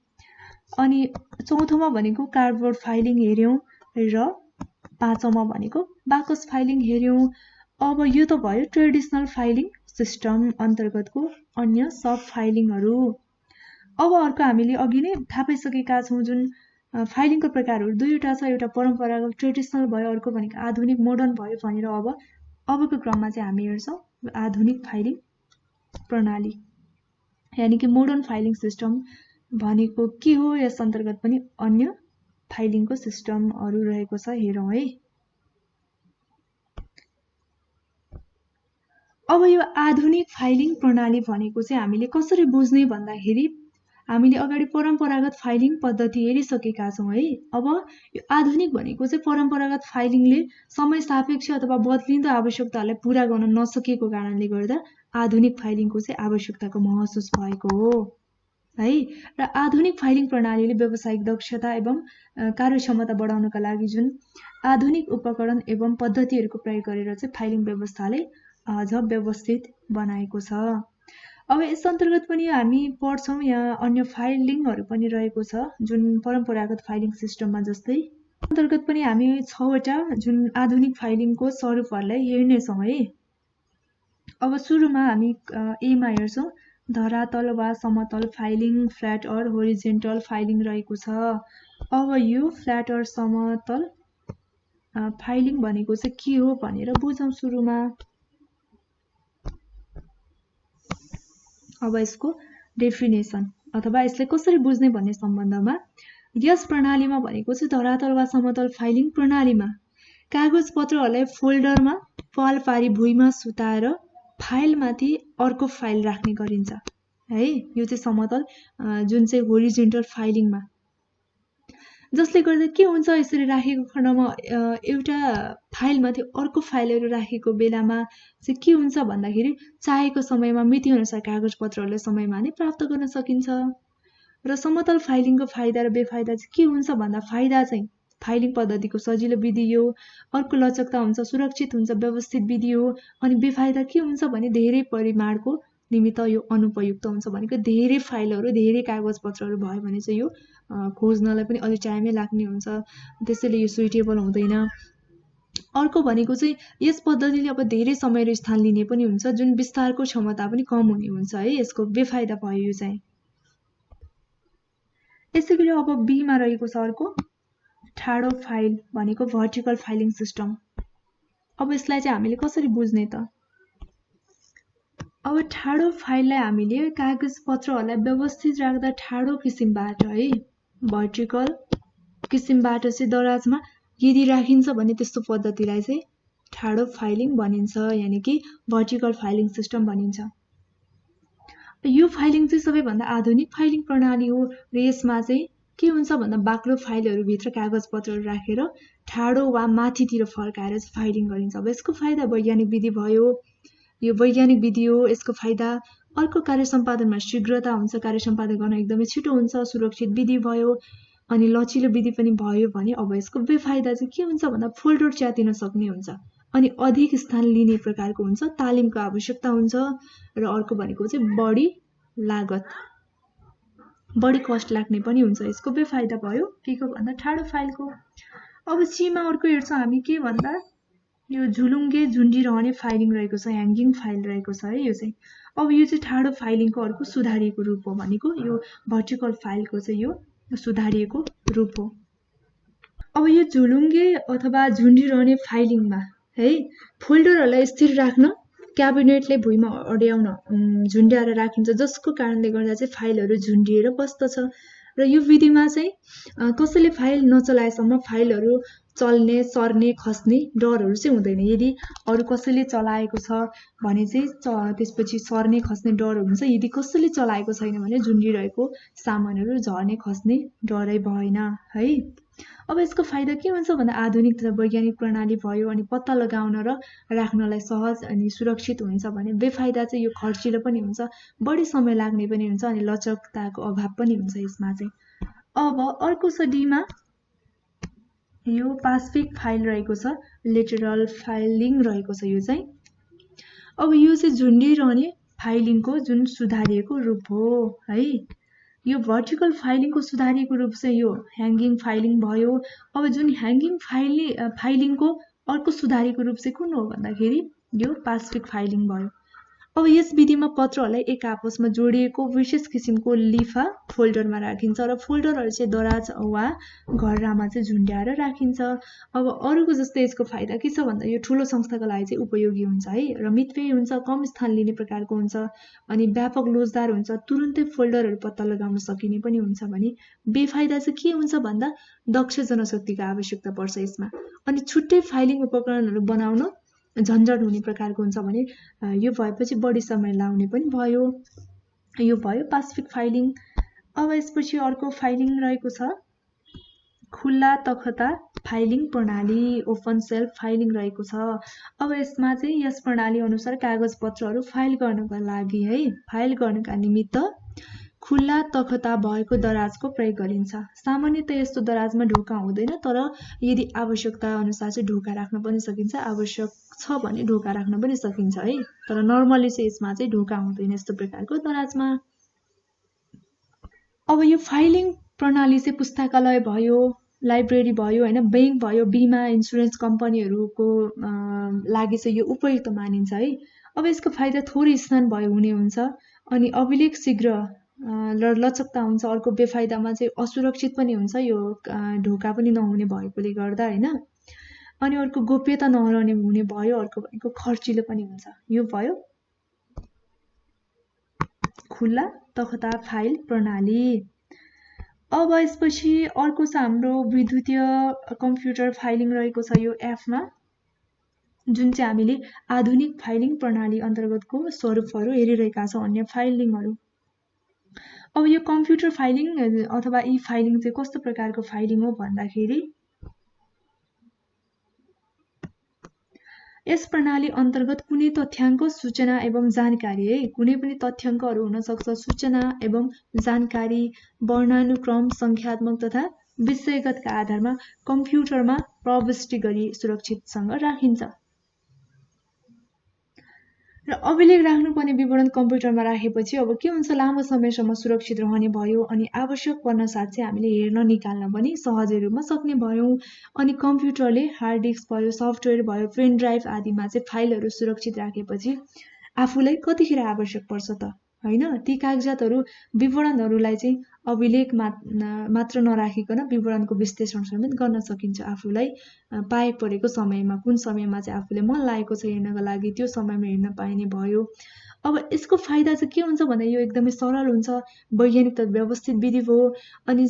अनि चौथोमा भनेको कार्डबोर्ड फाइलिङ हेऱ्यौँ, र पाँचौँमा भनेको बाकस फाइलिङ हेऱ्यौँ। अब यो त भयो ट्रेडिसनल फाइलिङ सिस्टम अन्तर्गतको अन्य सब फाइलिङहरू। अब अर्को हामीले अघि नै थाहा पाइसकेका छौँ जुन फाइलिङको प्रकारहरू दुईवटा छ, एउटा परम्परागत ट्रेडिसनल भयो, अर्को भनेको आधुनिक मोडर्न भयो भनेर। अबको क्रममा चाहिँ हामी हेर्छौँ आधुनिक फाइलिङ प्रणाली, यानि कि मोडर्न फाइलिङ सिस्टम भनेको के हो, यस अन्तर्गत पनि अन्य फाइलिङको सिस्टमहरू रहेको छ, हेरौँ है। अब यो आधुनिक फाइलिङ प्रणाली भनेको चाहिँ हामीले कसरी बुझ्ने भन्दाखेरि हामीले अगाडि परम्परागत फाइलिङ पद्धति हेरिसकेका छौँ है। अब यो आधुनिक भनेको चाहिँ परम्परागत फाइलिङले समय सापेक्ष अथवा बदलिँदो आवश्यकताहरूलाई पुरा गर्न नसकेको कारणले गर्दा आधुनिक फाइलिङको चाहिँ आवश्यकताको महसुस भएको हो है। र आधुनिक फाइलिङ प्रणालीले व्यावसायिक दक्षता एवं कार्यक्षमता बढाउनका लागि जुन आधुनिक उपकरण एवं पद्धतिहरूको प्रयोग गरेर चाहिँ फाइलिङ व्यवस्थाले अझ व्यवस्थित बनाएको छ। अब यस अन्तर्गत पनि हामी पढ्छौँ यहाँ अन्य फाइलिङहरू पनि रहेको छ जुन परम्परागत फाइलिङ सिस्टममा जस्तै। अन्तर्गत पनि हामी 6वटा जुन आधुनिक फाइलिङको स्वरूपहरूलाई हेर्नेछौँ है। अब सुरुमा हामी एमा हेर्छौँ, धरातल वा समतल filing, flat or horizontal filing रहेको छ। अब यो फ्ल्याट अर समतल फाइलिङ भनेको चाहिँ के हो भनेर बुझौँ सुरुमा। अब यसको डेफिनेसन अथवा यसले कसरी बुझ्ने भन्ने सम्बन्धमा यस प्रणालीमा भनेको चाहिँ धरातल वा समतल फाइलिङ प्रणालीमा कागजपत्रहरूलाई फोल्डरमा पाल पारी भुइँमा सुताएर फाइलमाथि अर्को फाइल राख्ने गरिन्छ है। यो चाहिँ समतल जुन चाहिँ होरिजेन्टल फाइलिङमा, जसले गर्दा के हुन्छ यसरी राखेको खण्डमा एउटा फाइलमाथि अर्को फाइलहरू राखेको बेलामा चाहिँ के हुन्छ भन्दाखेरि चाहेको समयमा मितिअनुसार कागजपत्रहरूलाई समयमा नै प्राप्त गर्न सकिन्छ। र समतल फाइलिङको फाइदा र बेफाइदा चाहिँ के हुन्छ भन्दा फाइदा चाहिँ फाइलिङ पद्धतिको सजिलो विधि हो, अर्को लचकता हुन्छ, सुरक्षित हुन्छ, व्यवस्थित विधि हो। अनि बेफाइदा के हुन्छ भने धेरै परिमाणको निमित्त यो अनुपयुक्त हुन्छ, भनेको धेरै फाइलहरू धेरै कागजपत्रहरू भयो भने चाहिँ यो खोज्नलाई पनि अलि टाइमै लाग्ने हुन्छ, त्यसैले यो सुइटेबल हुँदैन। अर्को भनेको चाहिँ यस पद्धतिले अब धेरै समय र स्थान लिने पनि हुन्छ, जुन विस्तारको क्षमता पनि कम हुने हुन्छ है। यसको बेफाइदा भयो यो चाहिँ। यसैगरी अब बीमा रहेको छ अर्को ठाडो फाइल भनेको भर्टिकल फाइलिङ सिस्टम। अब यसलाई चाहिँ हामीले कसरी बुझ्ने त? अब ठाडो फाइललाई हामीले कागजपत्रहरूलाई व्यवस्थित राख्दा ठाडो किसिमबाट है, भर्टिकल किसिमबाट चाहिँ दराजमा यदि राखिन्छ भने त्यस्तो पद्धतिलाई चाहिँ ठाडो फाइलिङ भनिन्छ, यानि कि भर्टिकल फाइलिङ सिस्टम भनिन्छ। यो फाइलिङ चाहिँ सबैभन्दा आधुनिक फाइलिङ प्रणाली हो र यसमा चाहिँ के हुन्छ भन्दा बाक्लो फाइलहरूभित्र कागजपत्रहरू राखेर ठाडो वा माथितिर फर्काएर फाइलिङ गरिन्छ। अब यसको फाइदा वैज्ञानिक विधि भयो, यो वैज्ञानिक विधि हो। यसको फाइदा अर्को कार्य सम्पादनमा शीघ्रता हुन्छ, कार्य सम्पादन गर्न एकदमै छिटो हुन्छ, सुरक्षित विधि भयो अनि लचिलो विधि पनि भयो भने। अब यसको बेफाइदा चाहिँ के हुन्छ भन्दा फोल्डर च्यातिन सक्ने हुन्छ अनि अधिक स्थान लिने प्रकारको हुन्छ, तालिमको आवश्यकता हुन्छ र अर्को भनेको चाहिँ बढी लागत। बढी कस्ट लाग्ने पनि हुन्छ। यसको बेफाइदा भयो के को भन्दा ठाडो फाइलको। अब सीमा अर्को हेर्छौँ हामी के भन्दा यो झुलुङ्गे झुन्डिरहने फाइलिङ रहेको छ, ह्याङ्गिङ फाइल रहेको छ है। यो चाहिँ अब यो चाहिँ ठाडो फाइलिङको अर्को सुधारिएको रूप हो भनेको यो भर्टिकल फाइलको चाहिँ यो सुधारिएको रूप हो। अब यो झुलुङ्गे अथवा झुन्डिरहने फाइलिङमा है फोल्डरहरूलाई स्थिर राख्न क्याबिनेटले भुइँमा अड्याउन झुन्ड्याएर राखिन्छ, जसको कारणले गर्दा चाहिँ फाइलहरू झुन्डिएर बस्दछ। र यो विधिमा चाहिँ कसैले फाइल नचलाएसम्म फाइलहरू चल्ने, सर्ने, खस्ने डरहरू चाहिँ हुँदैन। यदि अरू कसैले चलाएको छ भने चाहिँ त्यसपछि सर्ने, खस्ने डरहरू हुन्छ। यदि कसैले चलाएको छैन भने झुन्डिरहेको सामानहरू झर्ने, खस्ने डरै भएन है। अब यसको फाइदा के हुन्छ भन्दा आधुनिक तथा वैज्ञानिक प्रणाली भयो अनि पत्ता लगाउन र राख्नलाई सहज अनि सुरक्षित हुन्छ भने बेफाइदा चाहिँ यो खर्चिलो पनि हुन्छ, बढी समय लाग्ने पनि हुन्छ अनि लचकताको अभाव पनि हुन्छ यसमा चाहिँ। अब अर्को छ डीमा यो पासिफिक फाइल रहेको छ, लेटरल फाइलिङ रहेको छ यो चाहिँ। अब यो चाहिँ झुन्डिरहने फाइलिङको जुन सुधारिएको रूप हो है। यो भर्टिकल फाइलिङको सुधारिएको रूप चाहिँ यो ह्याङ्गिङ फाइलिङ भयो। अब जुन ह्याङ्गिङ फाइलिङको अर्को सुधारिएको रूप चाहिँ कुन हो भन्दाखेरि यो पासिफिक फाइलिङ भयो। अब यस विधिमा पत्रहरूलाई एक आपसमा जोडिएको विशेष किसिमको लिफा फोल्डरमा राखिन्छ र फोल्डरहरू चाहिँ दराज वा घरमा चाहिँ झुन्ड्याएर राखिन्छ। अब अरूको जस्तै यसको फाइदा के छ भन्दा यो ठुलो संस्थाको लागि चाहिँ उपयोगी हुन्छ है र मितव्ययी हुन्छ, कम स्थान लिने प्रकारको हुन्छ अनि व्यापक लोचदार हुन्छ, तुरुन्तै फोल्डरहरू पत्ता लगाउन सकिने पनि हुन्छ भने बेफाइदा चाहिँ के हुन्छ भन्दा दक्ष जनशक्तिको आवश्यकता पर्छ यसमा अनि छुट्टै फाइलिङ उपकरणहरू बनाउन झन्झट हुने प्रकारको हुन्छ भने यो भएपछि बढी समय लाग्ने पनि भयो। यो भयो पासिफिक फाइलिङ। अब यसपछि अर्को फाइलिङ रहेको छ खुल्ला तख्ता फाइलिङ प्रणाली, ओपन सेल्फ फाइलिङ रहेको छ। अब यसमा चाहिँ यस प्रणाली अनुसार कागजपत्रहरू फाइल गर्नका लागि है फाइल गर्नका निमित्त खुल्ला तख्ता भएको दराजको प्रयोग गरिन्छ। सामान्यतया यस्तो दराजमा ढोका हुँदैन, तर यदि आवश्यकता अनुसार चाहिँ ढोका राख्न पनि सकिन्छ, आवश्यक छ भने ढोका राख्न पनि सकिन्छ है, तर नर्मली चाहिँ यसमा चाहिँ ढोका हुँदैन यस्तो प्रकारको दराजमा। अब यो फाइलिङ प्रणाली चाहिँ पुस्तकालय भयो, लाइब्रेरी भयो हैन, बैंक भयो, बिमा इन्सुरेन्स कम्पनीहरूको लागि चाहिँ यो उपयुक्त मानिन्छ है। अब यसको फाइदा थोरै स्थान भयो हुने हुन्छ अनि अभिलेख शीघ्र लचकता हुन्छ। अर्को बेफाइदामा चाहिँ असुरक्षित पनि हुन्छ, यो ढोका पनि नहुने भएकोले गर्दा हैन। अनि अर्को गोप्यता नहराउने हुने भयो, अर्को भनेको खर्चिलो पनि हुन्छ। यो भयो खुल्ला तख्ता फाइल प्रणाली। अब यसपछि अर्को छ हाम्रो विद्युतीय कम्प्युटर फाइलिङ रहेको छ यो एफमा, जुन चाहिँ हामीले आधुनिक फाइलिङ प्रणाली अन्तर्गतको स्वरूपहरू हेरिरहेका छौँ, अन्य फाइलिङहरू। अब यो कम्प्युटर फाइलिङ अथवा ई फाइलिङ चाहिँ कस्तो प्रकारको फाइलिङ हो भन्दाखेरि यस प्रणाली अन्तर्गत कुनै तथ्याङ्क, सूचना एवं जानकारी है, कुनै पनि तथ्याङ्कहरू हुन सक्छ, सूचना एवं जानकारी वर्णानुक्रम, संख्यात्मक तथा विषयगतका आधारमा कम्प्युटरमा प्रविष्टि गरी सुरक्षितसँग राखिन्छ। र अभिलेख राख्नुपर्ने विवरण कम्प्युटरमा राखेपछि अब के हुन्छ, लामो समयसम्म सुरक्षित रहने भयो अनि आवश्यक पर्न साथ चाहिँ हामीले हेर्न निकाल्न पनि सहजै रूपमा सक्ने भयौँ। अनि कम्प्युटरले हार्ड डिस्क भयो, सफ्टवेयर भयो, पेन ड्राइभ आदिमा चाहिँ फाइलहरू सुरक्षित राखेपछि आफूलाई कतिखेर आवश्यक पर्छ त हैन, ती कागजातहरू विवरणहरूलाई चाहिँ अभिलेख मात्र नराखिकन विवरणको विश्लेषण समेत गर्न सकिन्छ। आफूलाई पाए परेको समयमा, कुन समयमा चाहिँ आफूले मन लागेको छ हेर्नका लागि त्यो समयमा हेर्न पाइने भयो। अब यसको फाइदा चाहिँ के हुन्छ भन्दा यो एकदमै सरल हुन्छ, वैज्ञानिक तथा व्यवस्थित विधि हो अनि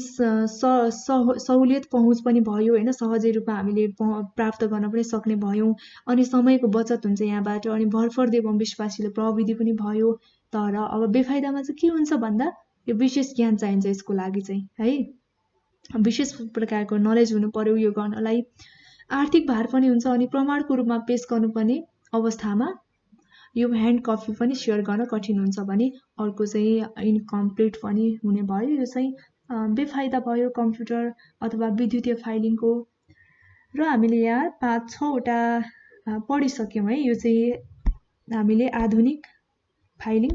सहुलियत पहुँच पनि भयो हैन, सहजै रूपमा हामीले प्राप्त गर्न पनि सक्ने भयौँ अनि समयको बचत हुन्छ यहाँबाट अनि भरपर्दो एवं विश्वासिलो प्रविधि पनि भयो। तर अब बेफाइदामा चाहिँ के हुन्छ भन्दा यो विशेष ज्ञान चाहिन्छ यसको लागि चाहिँ है, विशेष प्रकारको नलेज हुनु पर्यो यो गर्नलाई। आर्थिक भार पनि हुन्छ अनि प्रमाणको रूपमा पेश गर्नुपर्ने अवस्थामा यो ह्यान्ड कपी पनि सेयर गर्न कठिन हुन्छ भने अर्को चाहिँ इनकम्प्लिट पनि हुने भयो। यो चाहिँ बेफाइदा भयो कम्प्युटर अथवा विद्युतीय फाइलिङको। र हामीले यहाँ 5-6 वटा पढिसक्यौँ है। यो चाहिँ हामीले आधुनिक फाइलिङ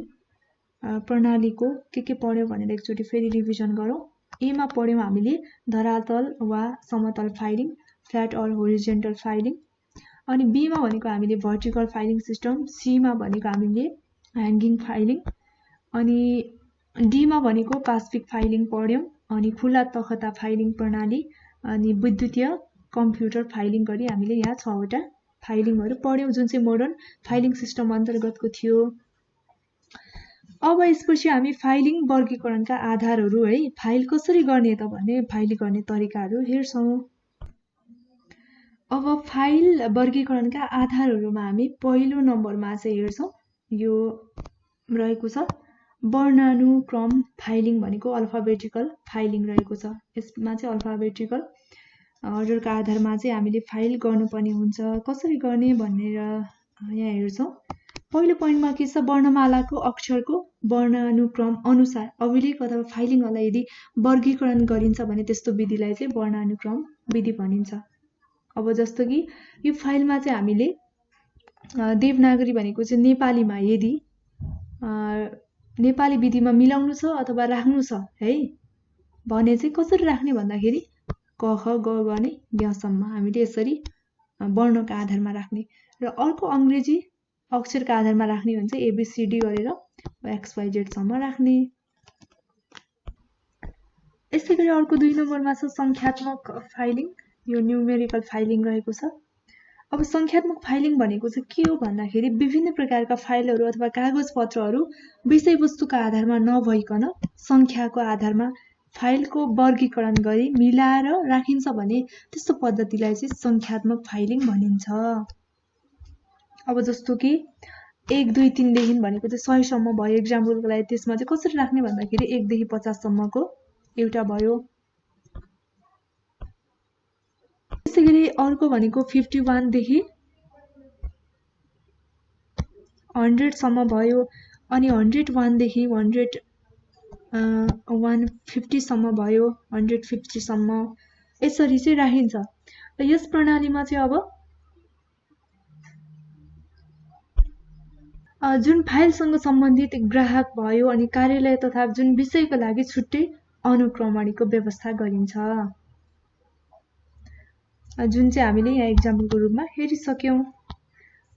प्रणालीको के पढ्यौं भनेर एकचोटि फेरि रिभिजन गरौँ। ए मा पढ्यौं हामीले धरातल वा समतल filing, flat or horizontal filing. अनि बी मा भनेको हामीले भर्टिकल फाइलिङ सिस्टम, सी मा भनेको हामीले ह्याङ्गिङ फाइलिङ, अनि डी मा भनेको पासिफिक फाइलिङ पढ्यौं। अनि खुला तखता फाइलिङ प्रणाली, अनि विद्युतीय कम्प्युटर फाइलिङ गरी हामीले यहाँ 6 वटा फाइलिङहरू पढ्यौं, जुन चाहिँ मोडर्न फाइलिङ सिस्टम अन्तर्गतको थियो। अब यसपछि हामी फाइलिङ वर्गीकरणका आधारहरू है, फाइल कसरी गर्ने त भने फाइल गर्ने तरिकाहरू हेर्छौं। अब फाइल वर्गीकरणका आधारहरूमा हामी पहिलो नम्बरमा चाहिँ हेर्छौं, यो रहेको छ वर्णानुक्रम फाइलिङ भनेको अल्फाबेटिकल फाइलिङ रहेको छ। यसमा चाहिँ अल्फाबेटिकल अर्डरका आधारमा चाहिँ हामीले फाइल गर्नुपर्ने हुन्छ। कसरी गर्ने भनेर यहाँ हेर्छौं। पहिलो पोइन्टमा के छ, वर्णमालाको अक्षरको वर्णानुक्रम अनुसार अभिलेख अथवा फाइलिङहरूलाई यदि वर्गीकरण गरिन्छ भने त्यस्तो विधिलाई चाहिँ वर्णानुक्रम विधि भनिन्छ। अब जस्तो कि यो फाइलमा चाहिँ हामीले देवनागरी भनेको चाहिँ नेपालीमा यदि नेपाली विधिमा मिलाउनु छ अथवा राख्नु छ है भने चाहिँ कसरी राख्ने भन्दाखेरि क ख ग गर्ने यसम्म हामीले यसरी वर्णका आधारमा राख्ने, र अर्को अंग्रेजी अक्षरका आधारमा राख्ने भने चाहिँ एबीसीडी गरेर XYZ सम्म राख्ने। यसैगरी अर्को 2 नम्बरमा छ संख्यात्मक फाइलिङ, यो न्यूमेरिकल फाइलिङ रहेको छ। अब संख्यात्मक फाइलिङ भनेको चाहिँ के हो भन्दाखेरि विभिन्न प्रकारका फाइलहरू अथवा कागजपत्रहरू विषयवस्तुका आधारमा नभइकन संख्याको आधारमा फाइलको वर्गीकरण गरी मिलाएर राखिन्छ भने त्यस्तो पद्धतिलाई चाहिँ संख्यात्मक फाइलिङ भनिन्छ। अब जस्तो कि 1 2 3 देखि भनेको चाहिँ 100 सम्म भयो एक्जाम्पलको लागि, त्यसमा चाहिँ कसरी राख्ने भन्दाखेरि 1 देखि 50 सम्मको एउटा भयो। त्यसैगरी अर्को भनेको 51 देखि 100 सम्म भयो, अनि 101 देखि 150 सम्म भयो, 150 सम्म, यसरी चाहिँ राखिन्छ। र यस प्रणालीमा चाहिँ अब जुन फाइलसँग सम्बन्धित ग्राहक भयो अनि कार्यालय तथा जुन विषयको लागि छुट्टै अनुक्रमणीको व्यवस्था गरिन्छ, जुन चाहिँ हामीले यहाँ एक्जाम्पलको रूपमा हेरिसक्यौं।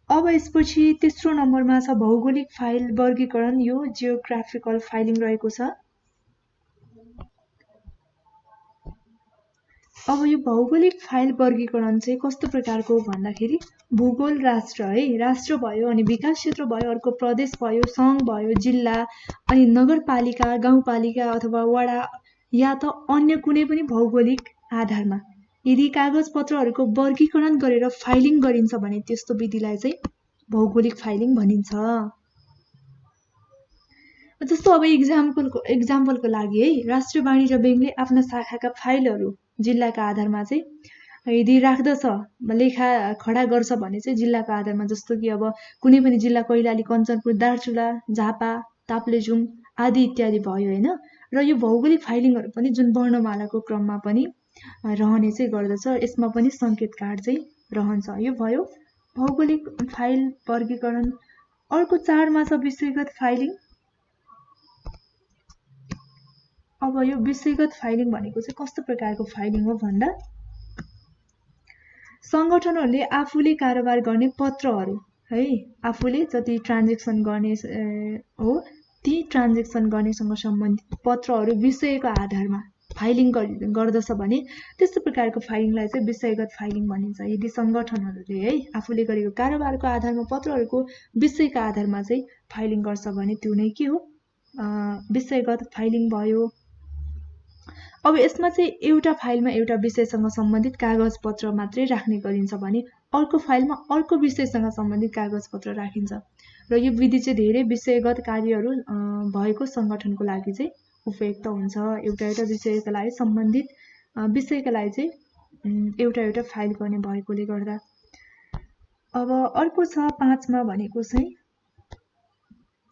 अब यसपछि तेस्रो नम्बरमा छ भौगोलिक फाइल वर्गीकरण, यो जियोग्राफिकल फाइलिङ रहेको छ। अब यो भौगोलिक फाइल वर्गीकरण चाहिँ कस्तो प्रकारको भन्दाखेरि भूगोल राष्ट्र है, राष्ट्र भयो अनि विकास क्षेत्र भयो, अर्को प्रदेश भयो, संघ भयो, जिल्ला अनि नगरपालिका, गाउँपालिका अथवा वडा या त अन्य कुनै पनि भौगोलिक आधारमा यदि कागजपत्रहरूको वर्गीकरण गरेर फाइलिङ गरिन्छ भने त्यस्तो विधिलाई चाहिँ भौगोलिक फाइलिङ भनिन्छ। जस्तो अब एक्जाम्पलको लागि है, राष्ट्रिय वाणिज्य बैंकले आफ्ना शाखाका फाइलहरू जिल्लाका आधारमा चाहिँ यदि राख्दछ, लेखा खडा गर्छ भने चाहिँ जिल्लाको आधारमा, जस्तो कि अब कुनै पनि जिल्ला कैलाली, कञ्चनपुर, दार्चुला, झापा, ताप्लेजुङ आदि इत्यादि भयो हैन। र यो भौगोलिक फाइलिङहरू पनि जुन वर्णमालाको क्रममा पनि रहने चाहिँ गर्दछ, यसमा पनि संकेत कार्ड चाहिँ रहन्छ। यो भयो भौगोलिक फाइल वर्गीकरण। अर्को 4 मा छ विषयगत फाइलिङ। अब यो विषयगत फाइलिङ भनेको चाहिँ कस्तो प्रकारको फाइलिङ हो भन्दा संगठनहरूले आफूले कारोबार गर्ने पत्रहरू है, आफूले जति ट्रान्ज्याक्सन गर्ने हो ती ट्रान्ज्याक्सन गर्नेसँग सम्बन्धित पत्रहरू विषयको आधारमा फाइलिङ गर्दछ भने त्यस्तो प्रकारको फाइलिङलाई चाहिँ विषयगत फाइलिङ भनिन्छ। यदि संगठनहरूले है आफूले गरेको कारोबारको आधारमा पत्रहरूको विषयको आधारमा चाहिँ फाइलिङ गर्छ भने त्यो नै के हो, विषयगत फाइलिङ भयो। अब यसमा चाहिँ एउटा फाइलमा एउटा विषयसँग सम्बन्धित कागजपत्र मात्रै राख्ने गरिन्छ भने अर्को फाइलमा अर्को विषयसँग सम्बन्धित कागजपत्र राखिन्छ, र यो विधि चाहिँ धेरै विषयगत कार्यहरू भएको संगठनको लागि चाहिँ उपयुक्त हुन्छ। एउटा विषयका लागि सम्बन्धित विषयका लागि चाहिँ एउटा फाइल गर्ने भएकोले गर्दा। अब अर्को छ 5 मा भनेको चाहिँ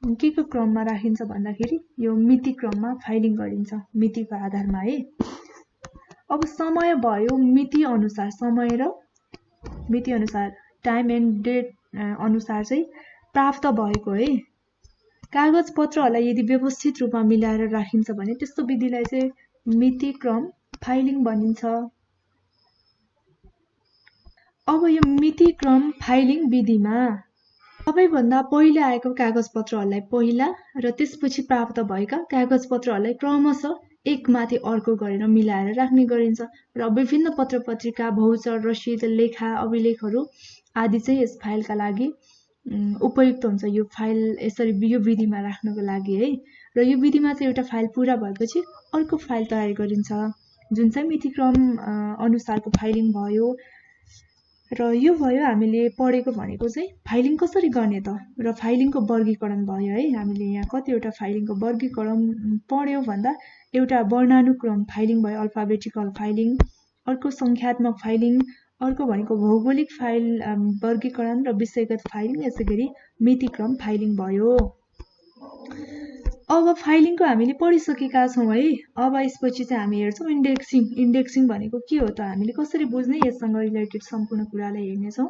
के को क्रममा राखिन्छ भन्दाखेरि यो मिति क्रममा फाइलिङ गरिन्छ, मितिको आधारमा है। अब समय भयो मिति अनुसार, समय र मिति अनुसार टाइम एन्ड डेट अनुसार चाहिँ प्राप्त भएको है कागज पत्रहरूलाई यदि व्यवस्थित रूपमा मिलाएर राखिन्छ भने त्यस्तो विधिलाई चाहिँ मितिक्रम फाइलिङ भनिन्छ। अब यो मितिक्रम फाइलिङ विधिमा सबैभन्दा पहिला आएको कागजपत्रहरूलाई पहिला र त्यसपछि प्राप्त भएका कागजपत्रहरूलाई क्रमशः एकमाथि अर्को गरेर मिलाएर राख्ने गरिन्छ र विभिन्न पत्र पत्रिका, भौचर, रसिद, लेखा, अभिलेखहरू आदि चाहिँ यस फाइलका लागि उपयुक्त हुन्छ। यो फाइल यसरी यो विधिमा राख्नको लागि है। र यो विधिमा चाहिँ एउटा फाइल पूरा भएपछि अर्को फाइल तयार गरिन्छ जुन चाहिँ मितिक्रम अनुसारको फाइलिङ भयो। र यो भयो हामीले पढेको भनेको चाहिँ फाइलिङ कसरी गर्ने त र फाइलिङको वर्गीकरण भयो है। हामीले यहाँ कतिवटा फाइलिङको वर्गीकरण पढ्यौँ भन्दा एउटा वर्णानुक्रम फाइलिङ भयो, अल्फाबेटिकल फाइलिङ, अर्को सङ्ख्यात्मक फाइलिङ, अर्को भनेको भौगोलिक फाइल वर्गीकरण र विषयगत फाइलिङ, यसैगरी मितिक्रम फाइलिङ भयो। अब फाइलिङको हामीले पढिसकेका छौँ है। अब यसपछि चाहिँ हामी हेर्छौँ इन्डेक्सिङ। इन्डेक्सिङ भनेको के हो त, हामीले कसरी बुझ्ने, यससँग रिलेटेड सम्पूर्ण कुरालाई हेर्नेछौँ।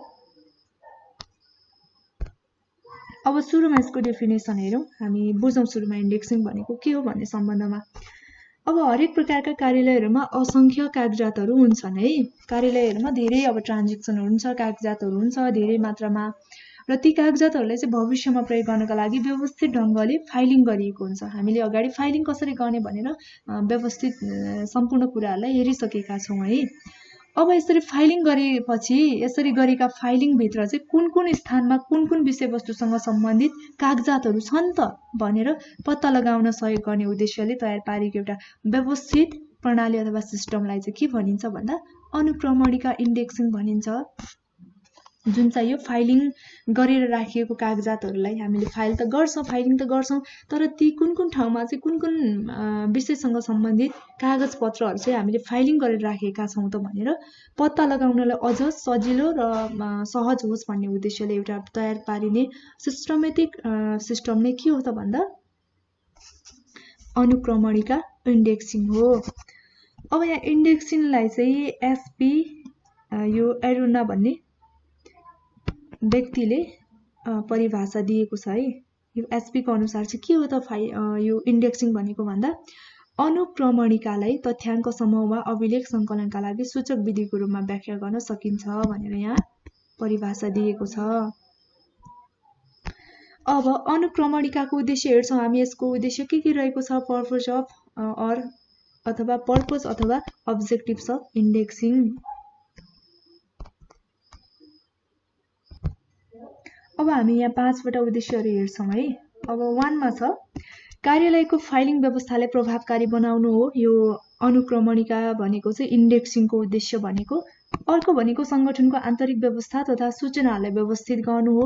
अब सुरुमा यसको डेफिनेसन हेरौँ, हामी बुझौँ सुरुमा इन्डेक्सिङ भनेको के हो भन्ने सम्बन्धमा। अब हरेक प्रकारका कार्यालयहरूमा असङ्ख्य कागजातहरू हुन्छन् है। कार्यालयहरूमा धेरै अब ट्रान्जेक्सनहरू हुन्छ, कागजातहरू हुन्छ धेरै मात्रामा, र ती कागजातहरूलाई चाहिँ भविष्यमा प्रयोग गर्नका लागि व्यवस्थित ढङ्गले फाइलिङ गरिएको हुन्छ। हामीले अगाडि फाइलिङ कसरी गर्ने भनेर व्यवस्थित सम्पूर्ण कुराहरूलाई हेरिसकेका छौँ है। अब यसरी फाइलिङ गरेपछि यसरी गरेका फाइलिङभित्र चाहिँ कुन कुन स्थानमा कुन कुन विषयवस्तुसँग सम्बन्धित कागजातहरू छन् त भनेर पत्ता लगाउन सहयोग गर्ने उद्देश्यले तयार पारिएको एउटा व्यवस्थित प्रणाली अथवा सिस्टमलाई चाहिँ के भनिन्छ भन्दा अनुक्रमणिका इन्डेक्सिङ भनिन्छ। जुन चाहिँ यो फाइलिङ गरेर राखिएको कागजातहरूलाई हामीले फाइलिङ त गर्छौँ, तर ती कुन कुन ठाउँमा चाहिँ कुन कुन विषयसँग सम्बन्धित कागजपत्रहरू चाहिँ हामीले फाइलिङ गरेर राखेका छौँ त भनेर पत्ता लगाउनलाई अझ सजिलो र सहज होस् भन्ने उद्देश्यले एउटा तयार पारिने सिस्टमेटिक सिस्टम नै के हो त भन्दा अनुक्रमणिका इन्डेक्सिङ हो। अब यहाँ इन्डेक्सिङलाई चाहिँ एसपी यो एरुना भन्ने व्यक्तिले परिभाषा दिएको छ है। यो एसपी को अनुसार चाहिँ के हो त यो इन्डेक्सिङ भनेको भन्दा अनुक्रमणिकालाई तथ्याङ्क समूह वा अभिलेख सङ्कलनका लागि सूचक विधिको रूपमा व्याख्या गर्न सकिन्छ भनेर यहाँ परिभाषा दिएको छ। अब अनुक्रमणिकाको उद्देश्य हेर्छौँ हामी। यसको उद्देश्य के रहेको छ, पर्पज अथवा अब्जेक्टिभ्स अफ इन्डेक्सिङ। अब हामी यहाँ 5वटा उद्देश्यहरू हेर्छौँ है। अब 1 मा छ कार्यालयको फाइलिङ व्यवस्थालाई प्रभावकारी बनाउनु हो। यो अनुक्रमणिका भनेको चाहिँ इन्डेक्सिङको उद्देश्य भनेको। अर्को भनेको सङ्गठनको आन्तरिक व्यवस्था तथा सूचनाहरूलाई व्यवस्थित गर्नु हो।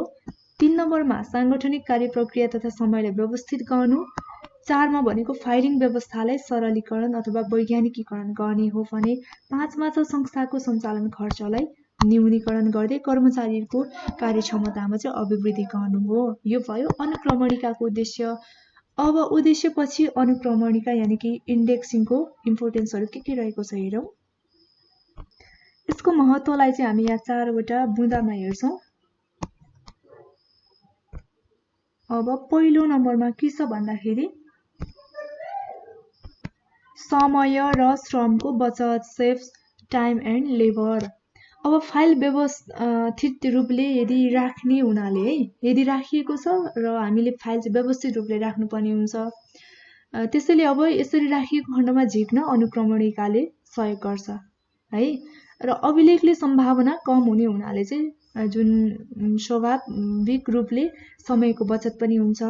3 नम्बरमा साङ्गठनिक कार्य प्रक्रिया तथा समयलाई व्यवस्थित गर्नु। 4 मा भनेको फाइलिङ व्यवस्थालाई सरलीकरण अथवा वैज्ञानिकीकरण गर्ने हो भने 5 मा छ संस्थाको सञ्चालन खर्चलाई न्यूनीकरण गर्दै कर्मचारीहरूको कार्यक्षमतामा चाहिँ अभिवृद्धि गर्नु हो। यो भयो अनुक्रमणिकाको उद्देश्य। अब उद्देश्य पछि अनुक्रमणिका यानि कि इन्डेक्सिङको इम्पोर्टेन्सहरू के रहेको छ हेरौँ। यसको महत्त्वलाई चाहिँ हामी यहाँ 4वटा बुँदामा हेर्छौँ। अब पहिलो नम्बरमा के छ भन्दाखेरि समय र श्रमको बचत, सेभ्स टाइम एन्ड लेबर। अब फाइल व्यवस्थित रूपले यदि राख्ने हुनाले है, यदि राखिएको छ र हामीले फाइल चाहिँ व्यवस्थित रूपले राख्नुपर्ने हुन्छ, त्यसैले अब यसरी राखिएको खण्डमा झिक्न अनुक्रमणिकाले सहयोग गर्छ है। र अभिलेखले सम्भावना कम हुने हुनाले चाहिँ जुन स्वाभाविक रूपले समयको बचत पनि हुन्छ।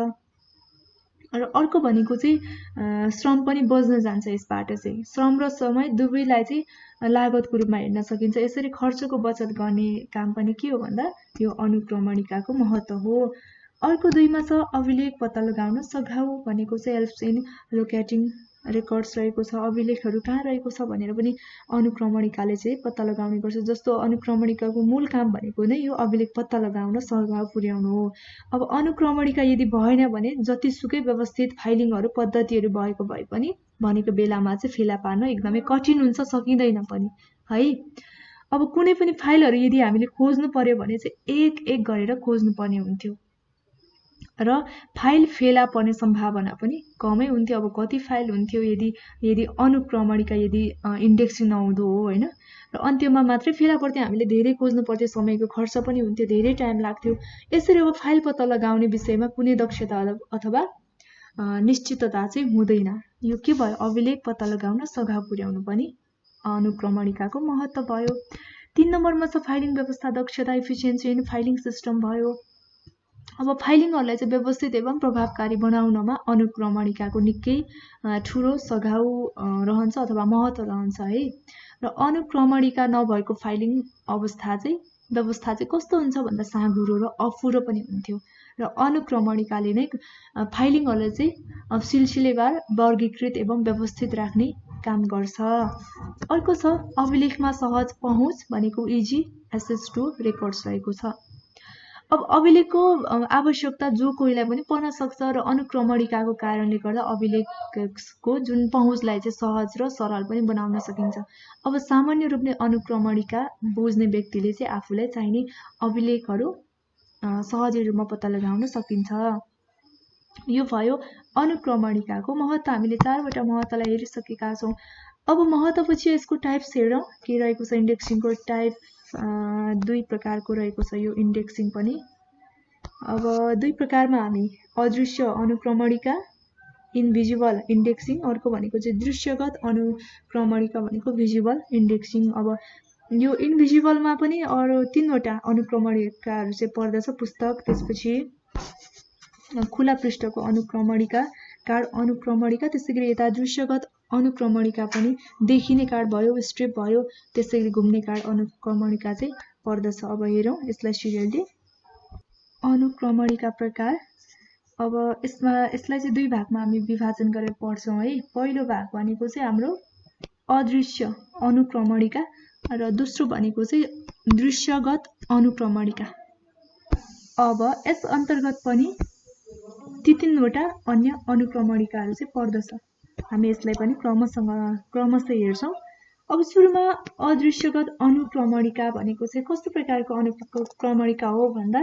र अर्को भनेको चाहिँ श्रम पनि बच्न जान्छ। यसबाट चाहिँ श्रम र समय दुवैलाई चाहिँ लागतको रूपमा हेर्न सकिन्छ। यसरी खर्चको बचत गर्ने काम पनि के हो भन्दा यो अनुक्रमणिकाको महत्त्व हो। अर्को 2 मा छ अभिलेख पत्ता लगाउन सघाउ भनेको चाहिँ हेल्प्स इन लोकेटिङ रेकर्ड्स रहेको छ। अभिलेखहरू कहाँ रहेको छ भनेर पनि अनुक्रमणिकाले चाहिँ पत्ता लगाउने गर्छ। जस्तो अनुक्रमणिकाको मूल काम भनेको नै यो अभिलेख पत्ता लगाउन सघाउ पुर्याउनु हो। अब अनुक्रमणिका यदि भएन भने जतिसुकै व्यवस्थित फाइलिङहरू पद्धतिहरू भएको भए पनि भनेको बेलामा चाहिँ फेला पार्न एकदमै कठिन हुन्छ, सकिँदैन पनि है। अब कुनै पनि फाइलहरू यदि हामीले खोज्नु पर्यो भने चाहिँ एक एक गरेर खोज्नु पर्ने हुन्थ्यो। र फाइल फेला पर्ने सम्भावना पनि कमै हुन्थ्यो। अब कति फाइल हुन्थ्यो यदि अनुक्रमणिका यदि इन्डेक्सिङ नहुँदो हो होइन, र अन्त्यमा मात्रै फेला पर्थ्यो, हामीले धेरै खोज्नु पर्थ्यो, समयको खर्च पनि हुन्थ्यो, धेरै टाइम लाग्थ्यो। यसरी अब फाइल पत्ता लगाउने विषयमा कुनै दक्षता अथवा निश्चितता चाहिँ हुँदैन। यो के भयो, अभिलेख पत्ता लगाउन सघाउ पुर्याउनु पनि अनुक्रमणिकाको महत्त्व भयो। 3 नम्बरमा छ फाइलिङ व्यवस्था दक्षता, इफिसियन्सी इन फाइलिङ सिस्टम भयो। अब फाइलिङहरूलाई चाहिँ व्यवस्थित एवं प्रभावकारी बनाउनमा अनुक्रमणिकाको निकै ठुलो सघाउ रहन्छ अथवा महत्त्व रहन्छ है। र अनुक्रमणिका नभएको फाइलिङ व्यवस्था चाहिँ कस्तो हुन्छ भन्दा साँघुरो र अपुरो पनि हुन्थ्यो। र अनुक्रमणिकाले नै फाइलिङहरूलाई चाहिँ सिलसिलेवार वर्गीकृत एवं व्यवस्थित राख्ने काम गर्छ। अर्को छ अभिलेखमा सहज पहुँच भनेको इजी एक्सेस टु रेकर्ड्स रहेको छ। अब अभिलेखको आवश्यकता जो कोहीलाई पनि पर्न सक्छ र अनुक्रमणिकाको कारणले गर्दा अभिलेखको जुन पहुँचलाई चाहिँ सहज र सरल पनि बनाउन सकिन्छ। अब सामान्य रूपले अनुक्रमणिका बुझ्ने व्यक्तिले चाहिँ आफूलाई चाहिने अभिलेखहरू सहज रूपमा पत्ता लगाउन सकिन्छ। यो भयो अनुक्रमणिकाको महत्त्व। हामीले 4वटा महत्त्वलाई हेरिसकेका छौँ। अब महत्त्वपछि यसको टाइप्स हेरौँ के रहेको छ। इन्डेक्सिङको टाइप 2 प्रकारको रहेको छ यो इन्डेक्सिङ पनि। अब 2 प्रकारमा हामी अदृश्य अनुक्रमणिका इनभिजिबल इन्डेक्सिङ, अर्को भनेको चाहिँ दृश्यगत अनुक्रमणिका भनेको भिजिबल इन्डेक्सिङ। अब यो इनभिजिबलमा पनि अरू 3वटा अनुक्रमणिकाहरू चाहिँ पर्दछ, पुस्तक, त्यसपछि खुला पृष्ठको अनुक्रमणिका, कार्ड अनुक्रमणिका, त्यसैगरी यता दृश्यगत अनुक्रमणिका पनि देखिने कार्ड भयो, स्ट्रिप भयो, त्यसैगरी घुम्ने कार्ड अनुक्रमणिका चाहिँ पर्दछ। अब हेरौँ यसलाई सिरियली। अनुक्रमणिका प्रकार। अब यसलाई चाहिँ 2 भागमा हामी विभाजन गरेर पढ्छौँ है। पहिलो भाग भनेको चाहिँ हाम्रो अदृश्य अनुक्रमणिका र दोस्रो भनेको चाहिँ दृश्यगत अनुक्रमणिका। अब यस अन्तर्गत पनि ती 3वटा अन्य अनुक्रमणिकाहरू चाहिँ पर्दछ। हामी यसलाई पनि क्रमशः हेर्छौँ। अब सुरुमा अदृश्यगत अनुक्रमणिका भनेको चाहिँ कस्तो प्रकारको अनुक्रमणिका हो भन्दा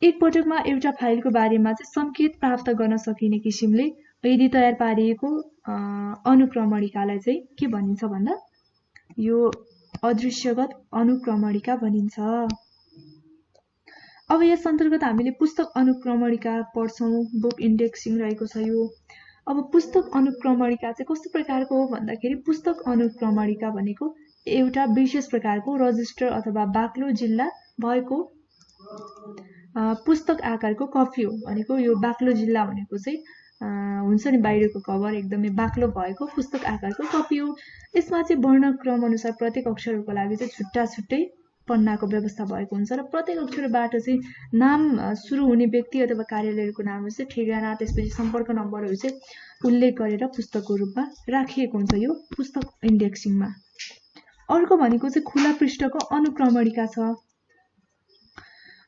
एक पटकमा एउटा फाइलको बारेमा चाहिँ सङ्केत प्राप्त गर्न सकिने किसिमले यदि तयार पारिएको अनुक्रमणिकालाई चाहिँ के भनिन्छ भन्दा यो अदृश्यगत अनुक्रमणिका भनिन्छ। अब यस अन्तर्गत हामीले पुस्तक अनुक्रमणिका पढ्छौँ, बुक इन्डेक्सिङ रहेको छ यो। अब पुस्तक अनुक्रमणिका चाहिँ कस्तो प्रकारको हो भन्दाखेरि पुस्तक अनुक्रमणिका भनेको एउटा विशेष प्रकारको रजिस्टर अथवा बाक्लो जिल्ला भएको पुस्तक आकारको कपी हो। भनेको यो बाक्लो जिल्ला भनेको चाहिँ हुन्छ नि बाहिरको कभर एकदमै बाक्लो भएको पुस्तक आकारको कपी हो। यसमा चाहिँ वर्णक्रम अनुसार प्रत्येक अक्षरको लागि चाहिँ छुट्टा छुट्टै पन्नाको व्यवस्था भएको हुन्छ र प्रत्येक अक्षरबाट चाहिँ नाम सुरु हुने व्यक्ति अथवा कार्यालयको नाम चाहिँ ठेगाना, त्यसपछि सम्पर्क नम्बरहरू चाहिँ उल्लेख गरेर पुस्तकको रूपमा राखिएको हुन्छ यो पुस्तक इन्डेक्सिङमा। अर्को भनेको चाहिँ खुला पृष्ठको अनुक्रमणिका छ।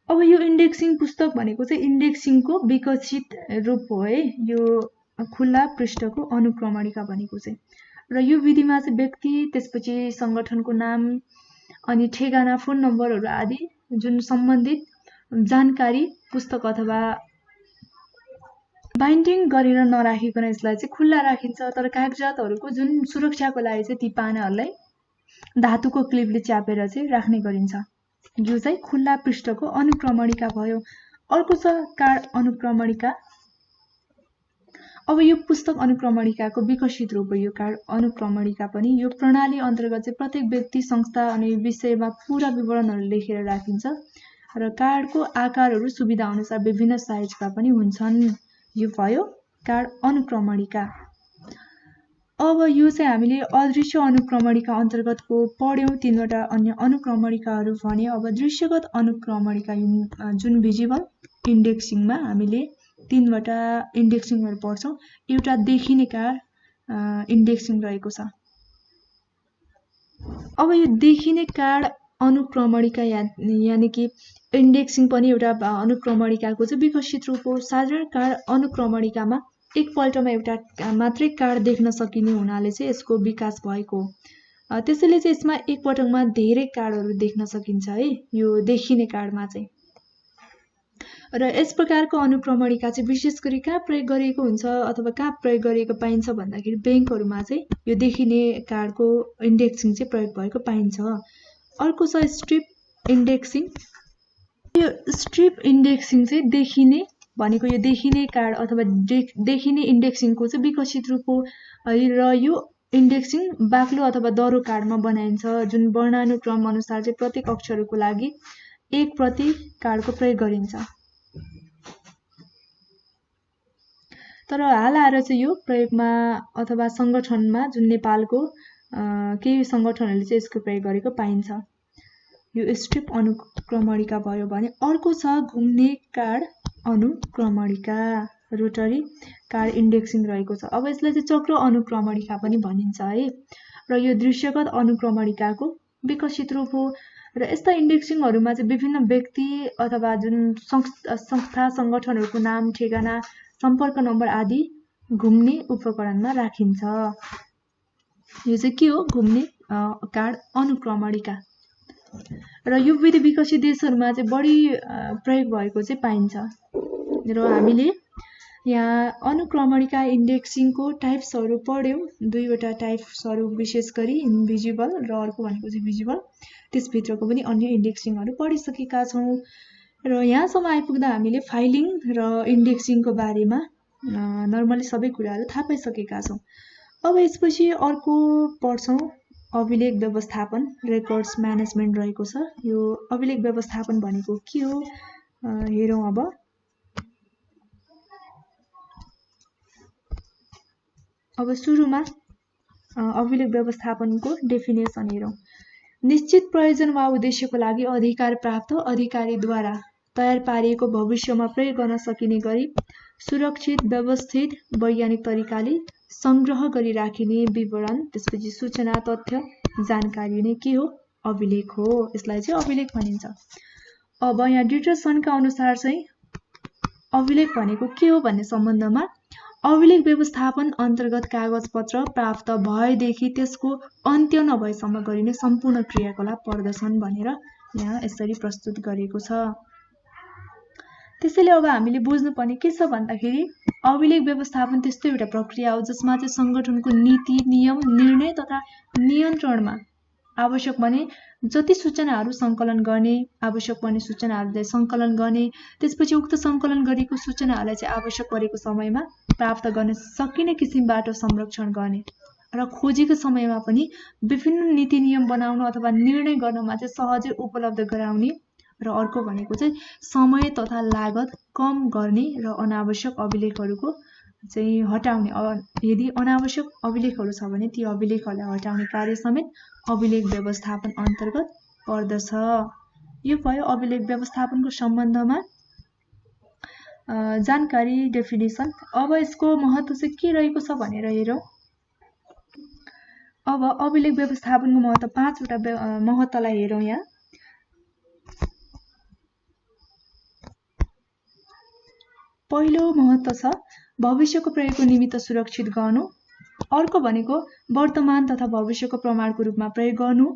अब यो इन्डेक्सिङ पुस्तक भनेको चाहिँ इन्डेक्सिङको विकसित रूप हो है यो खुला पृष्ठको अनुक्रमणिका भनेको चाहिँ। र यो विधिमा चाहिँ व्यक्ति, त्यसपछि सङ्गठनको नाम, अनि ठेगाना, फोन नम्बरहरू आदि जुन सम्बन्धित जानकारी पुस्तक अथवा बाइन्डिङ गरेर नराखिकन यसलाई चाहिँ खुल्ला राखिन्छ। तर कागजातहरूको जुन सुरक्षाको लागि चाहिँ ती पानाहरूलाई धातुको क्लिपले च्यापेर चाहिँ राख्ने गरिन्छ। यो चाहिँ खुल्ला पृष्ठको अनुक्रमणिका भयो। अर्को छ कार्ड अनुक्रमणिका। अब यो पुस्तक अनुक्रमणिकाको विकसित रूप हो यो कार्ड अनुक्रमणिका पनि। यो प्रणाली अन्तर्गत चाहिँ प्रत्येक व्यक्ति, संस्था अनि विषयमा पूरा विवरणहरू लेखेर राखिन्छ र कार्डको आकारहरू सुविधा अनुसार विभिन्न साइजका पनि हुन्छन्। यो भयो कार्ड अनुक्रमणिका। अब यो चाहिँ हामीले अदृश्य अनुक्रमणिका अन्तर्गतको पढ्यौँ। 3वटा अन्य अनुक्रमणिकाहरू भने। अब दृश्यगत अनुक्रमणिका जुन भिजिबल इन्डेक्सिङमा हामीले 3वटा इन्डेक्सिङहरू पढ्छौँ। एउटा देखिने कार्ड इन्डेक्सिङ रहेको छ। अब यो देखिने कार्ड अनुक्रमणिका यानि कि इन्डेक्सिङ पनि एउटा अनुक्रमणिकाको चाहिँ विकसित रूप हो। साधारण कार्ड अनुक्रमणिकामा एकपल्टमा एउटा मात्रै कार्ड देख्न सकिने हुनाले चाहिँ यसको विकास भएको हो। त्यसैले चाहिँ यसमा एकपटकमा धेरै कार्डहरू देख्न सकिन्छ है यो देखिने कार्डमा चाहिँ। र यस प्रकारको अनुक्रमणिका चाहिँ विशेष गरी कहाँ प्रयोग गरिएको हुन्छ अथवा कहाँ प्रयोग गरिएको पाइन्छ भन्दाखेरि बैंकहरूमा चाहिँ यो देखिने कार्डको इन्डेक्सिङ चाहिँ प्रयोग भएको पाइन्छ। अर्को छ स्ट्रिप इन्डेक्सिङ। यो स्ट्रिप इन्डेक्सिङ चाहिँ देखिने भनेको यो देखिने कार्ड अथवा देखिने इन्डेक्सिङको चाहिँ विकसित रूप हो र यो इन्डेक्सिङ बाक्लो अथवा दरो कार्डमा बनाइन्छ, जुन वर्णानुक्रम अनुसार चाहिँ प्रत्येक अक्षरको लागि एक प्रति कार्डको प्रयोग गरिन्छ। तर हाल आएर चाहिँ यो प्रयोगमा अथवा संगठनमा जुन नेपालको केही संगठनहरूले चाहिँ यसको प्रयोग गरेको पाइन्छ। यो स्ट्रिप अनुक्रमणिका भयो भने अर्को छ घुम्ने कार्ड अनुक्रमणिका, रोटरी कार्ड इन्डेक्सिङ रहेको छ। अब यसलाई चाहिँ चक्र अनुक्रमणिका पनि भनिन्छ है र यो दृश्यगत अनुक्रमणिकाको विकसित रूप हो र यस्ता इन्डेक्सिङहरूमा चाहिँ विभिन्न व्यक्ति अथवा जुन संस्था संगठनहरूको नाम, ठेगाना, सम्पर्क नम्बर आदि घुम्ने उपकरणमा राखिन्छ। यो चाहिँ के हो? घुम्ने कार्ड अनुक्रमणिका। र यो विधि विकसित देशहरूमा चाहिँ बढी प्रयोग भएको चाहिँ पाइन्छ। र हामीले यहाँ अनुक्रमणिका इन्डेक्सिङको टाइप्सहरू पढ्यौँ। दुईवटा टाइप्सहरू विशेष गरी इन्भिजिबल र अर्को भनेको चाहिँ भिजिबल। त्यसभित्रको पनि अन्य इन्डेक्सिङहरू पढिसकेका छौँ र यहाँसम्म आइपुग्दा हामीले फाइलिङ र इन्डेक्सिङको बारेमा नर्मली सबै कुराहरू थाहा पाइसकेका छौँ। अब यसपछि अर्को पढ्छौँ अभिलेख व्यवस्थापन, रेकर्ड्स म्यानेजमेन्ट रहेको छ। यो अभिलेख व्यवस्थापन भनेको के हो हेरौँ। अब सुरुमा अभिलेख व्यवस्थापनको डेफिनेसन हेरौँ। निश्चित प्रयोजन वा उद्देश्यको लागि अधिकार प्राप्त अधिकारीद्वारा तयार पारिएको भविष्यमा प्रयोग गर्न सकिने गरी सुरक्षित, व्यवस्थित, वैज्ञानिक तरिकाले संग्रह गरी राखिने विवरण, त्यसपछि सूचना, तथ्य, जानकारी नै के हो? अभिलेख हो। यसलाई चाहिँ अभिलेख भनिन्छ। अब यहाँ डिटरसनका अनुसार चाहिँ अभिलेख भनेको के हो भन्ने सम्बन्धमा अभिलेख व्यवस्थापन अन्तर्गत कागजपत्र प्राप्त भएदेखि त्यसको अन्त्य नभएसम्म गरिने सम्पूर्ण क्रियाकलाप पर्दछन् भनेर यहाँ यसरी प्रस्तुत गरेको छ। त्यसैले अब हामीले बुझ्नुपर्ने के छ भन्दाखेरि अभिलेख व्यवस्थापन त्यस्तो एउटा प्रक्रिया हो जसमा चाहिँ संगठनको नीति, नियम, निर्णय तथा नियन्त्रणमा आवश्यक भने जति सूचनाहरू सङ्कलन गर्ने, आवश्यक पर्ने सूचनाहरूलाई सङ्कलन गर्ने, त्यसपछि उक्त सङ्कलन गरेको सूचनाहरूलाई चाहिँ आवश्यक परेको समयमा प्राप्त गर्न सकिने किसिमबाट संरक्षण गर्ने र खोजेको समयमा पनि विभिन्न नीति नियम बनाउन अथवा निर्णय गर्नमा चाहिँ सहजै उपलब्ध गराउने र अर्को भनेको चाहिँ समय तथा लागत कम गर्ने र अनावश्यक अभिलेखहरूको चाहिँ हटाउने। यदि अनावश्यक अभिलेखहरू छ भने ती अभिलेखहरूलाई हटाउने कार्य समेत अभिलेख व्यवस्थापन अन्तर्गत पर्दछ। यो भयो अभिलेख व्यवस्थापनको सम्बन्धमा जानकारी, डेफिनेसन। अब यसको महत्त्व चाहिँ के रहेको छ भनेर हेरौँ। अब अभिलेख व्यवस्थापनको महत्त्व 5 वटा महत्त्वलाई हेरौँ। यहाँ पहिलो महत्त्व छ भविष्यको प्रयोगको निमित्त सुरक्षित गर्नु। अर्को भनेको वर्तमान तथा भविष्यको प्रमाणको रूपमा प्रयोग गर्नु।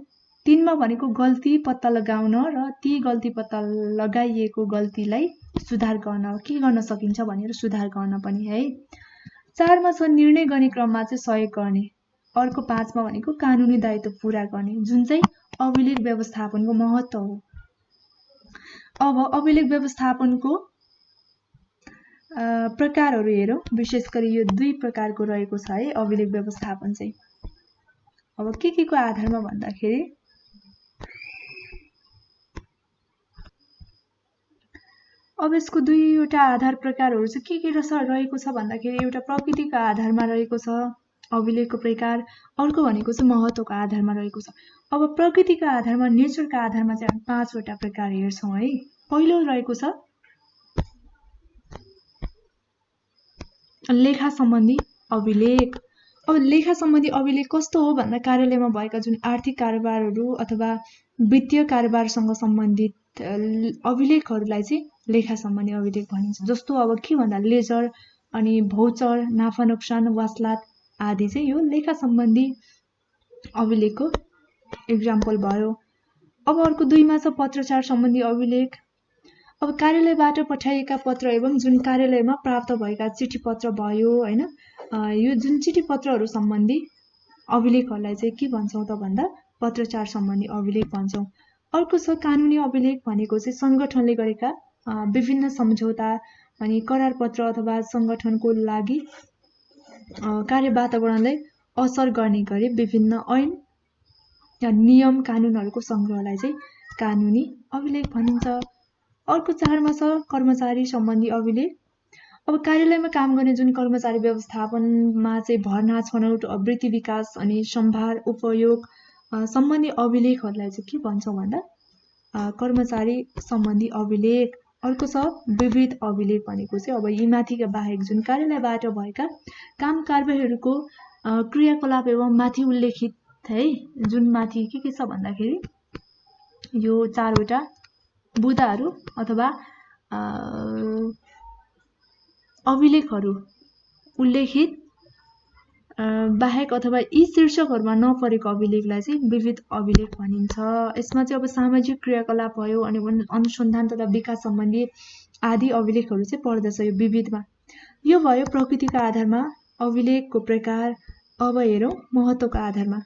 3 मा भनेको गल्ती पत्ता लगाउन र ती गल्ती पत्ता लगाइएको गल्तीलाई सुधार गर्न, के गर्न सकिन्छ भनेर सुधार गर्न पनि है। 4 मा छ निर्णय गर्ने क्रममा चाहिँ सहयोग गर्ने। अर्को 5 मा भनेको कानुनी दायित्व पूरा गर्ने, जुन चाहिँ अभिलेख व्यवस्थापनको महत्त्व हो। अब अभिलेख व्यवस्थापनको प्रकारहरू हेरौँ। विशेष गरी यो 2 प्रकारको रहेको छ है अभिलेख व्यवस्थापन चाहिँ। अब के को आधारमा भन्दाखेरि अब यसको 2वटा आधार प्रकारहरू चाहिँ के रहेको छ भन्दाखेरि एउटा प्रकृतिको आधारमा रहेको छ अभिलेखको प्रकार, अर्को भनेको चाहिँ महत्त्वको आधारमा रहेको छ। अब प्रकृतिको आधारमा, नेचरको आधारमा चाहिँ हामी 5 वटा प्रकार हेर्छौँ है। पहिलो रहेको छ लेखा सम्बन्धी अभिलेख। अब लेखा सम्बन्धी अभिलेख कस्तो हो भन्दा कार्यालयमा भएका जुन आर्थिक कारोबारहरू अथवा वित्तीय कारोबारसँग सम्बन्धित अभिलेखहरूलाई चाहिँ लेखा सम्बन्धी अभिलेख भनिन्छ। जस्तो अब के भन्दा लेजर अनि भौचर, नाफा नोक्सान, वासलात आदि चाहिँ यो लेखा सम्बन्धी अभिलेखको इक्जाम्पल भयो। अब अर्को 2 मा छ पत्रचार सम्बन्धी अभिलेख। अब कार्यालयबाट पठाइएका पत्र एवं जुन कार्यालयमा प्राप्त भएका चिठी पत्र भयो हैन, यो जुन चिठी पत्रहरू सम्बन्धी अभिलेखहरूलाई चाहिँ के भन्छौँ त भन्दा पत्रचार सम्बन्धी अभिलेख भन्छौँ। अर्को छ कानुनी अभिलेख भनेको चाहिँ सङ्गठनले गरेका विभिन्न सम्झौता अनि करार पत्र अथवा सङ्गठनको लागि कार्य वातावरणलाई असर गर्ने गरी विभिन्न ऐन नियम कानुनहरूको सङ्ग्रहलाई चाहिँ कानुनी अभिलेख भनिन्छ। अर्को 4मा छ कर्मचारी सम्बन्धी अभिलेख। अब कार्यालयमा काम गर्ने जुन कर्मचारी व्यवस्थापनमा चाहिँ भर्ना छनौट वृत्ति विकास अनि सम्भार उपयोग सम्बन्धी अभिलेखहरूलाई चाहिँ के भन्छौँ भन्दा कर्मचारी सम्बन्धी अभिलेख। अर्को छ विविध अभिलेख भनेको चाहिँ अब यी माथिका बाहेक जुन कार्यालयबाट भएका काम कारबाहीहरूको क्रियाकलाप एवं माथि उल्लेखित है, जुन माथि के छ भन्दाखेरि यो 4वटा बुदाहरू अथवा अभिलेखहरू उल्लेखित बाहेक अथवा यी शीर्षकहरूमा नपरेको अभिलेखलाई चाहिँ विविध अभिलेख भनिन्छ। यसमा चाहिँ अब सामाजिक क्रियाकलाप भयो अनि अनुसन्धान तथा विकास सम्बन्धी आदि अभिलेखहरू चाहिँ पर्दछ यो विविधमा। यो भयो प्रकृतिका आधारमा अभिलेखको प्रकार। अब हेरौँ महत्त्वको आधारमा।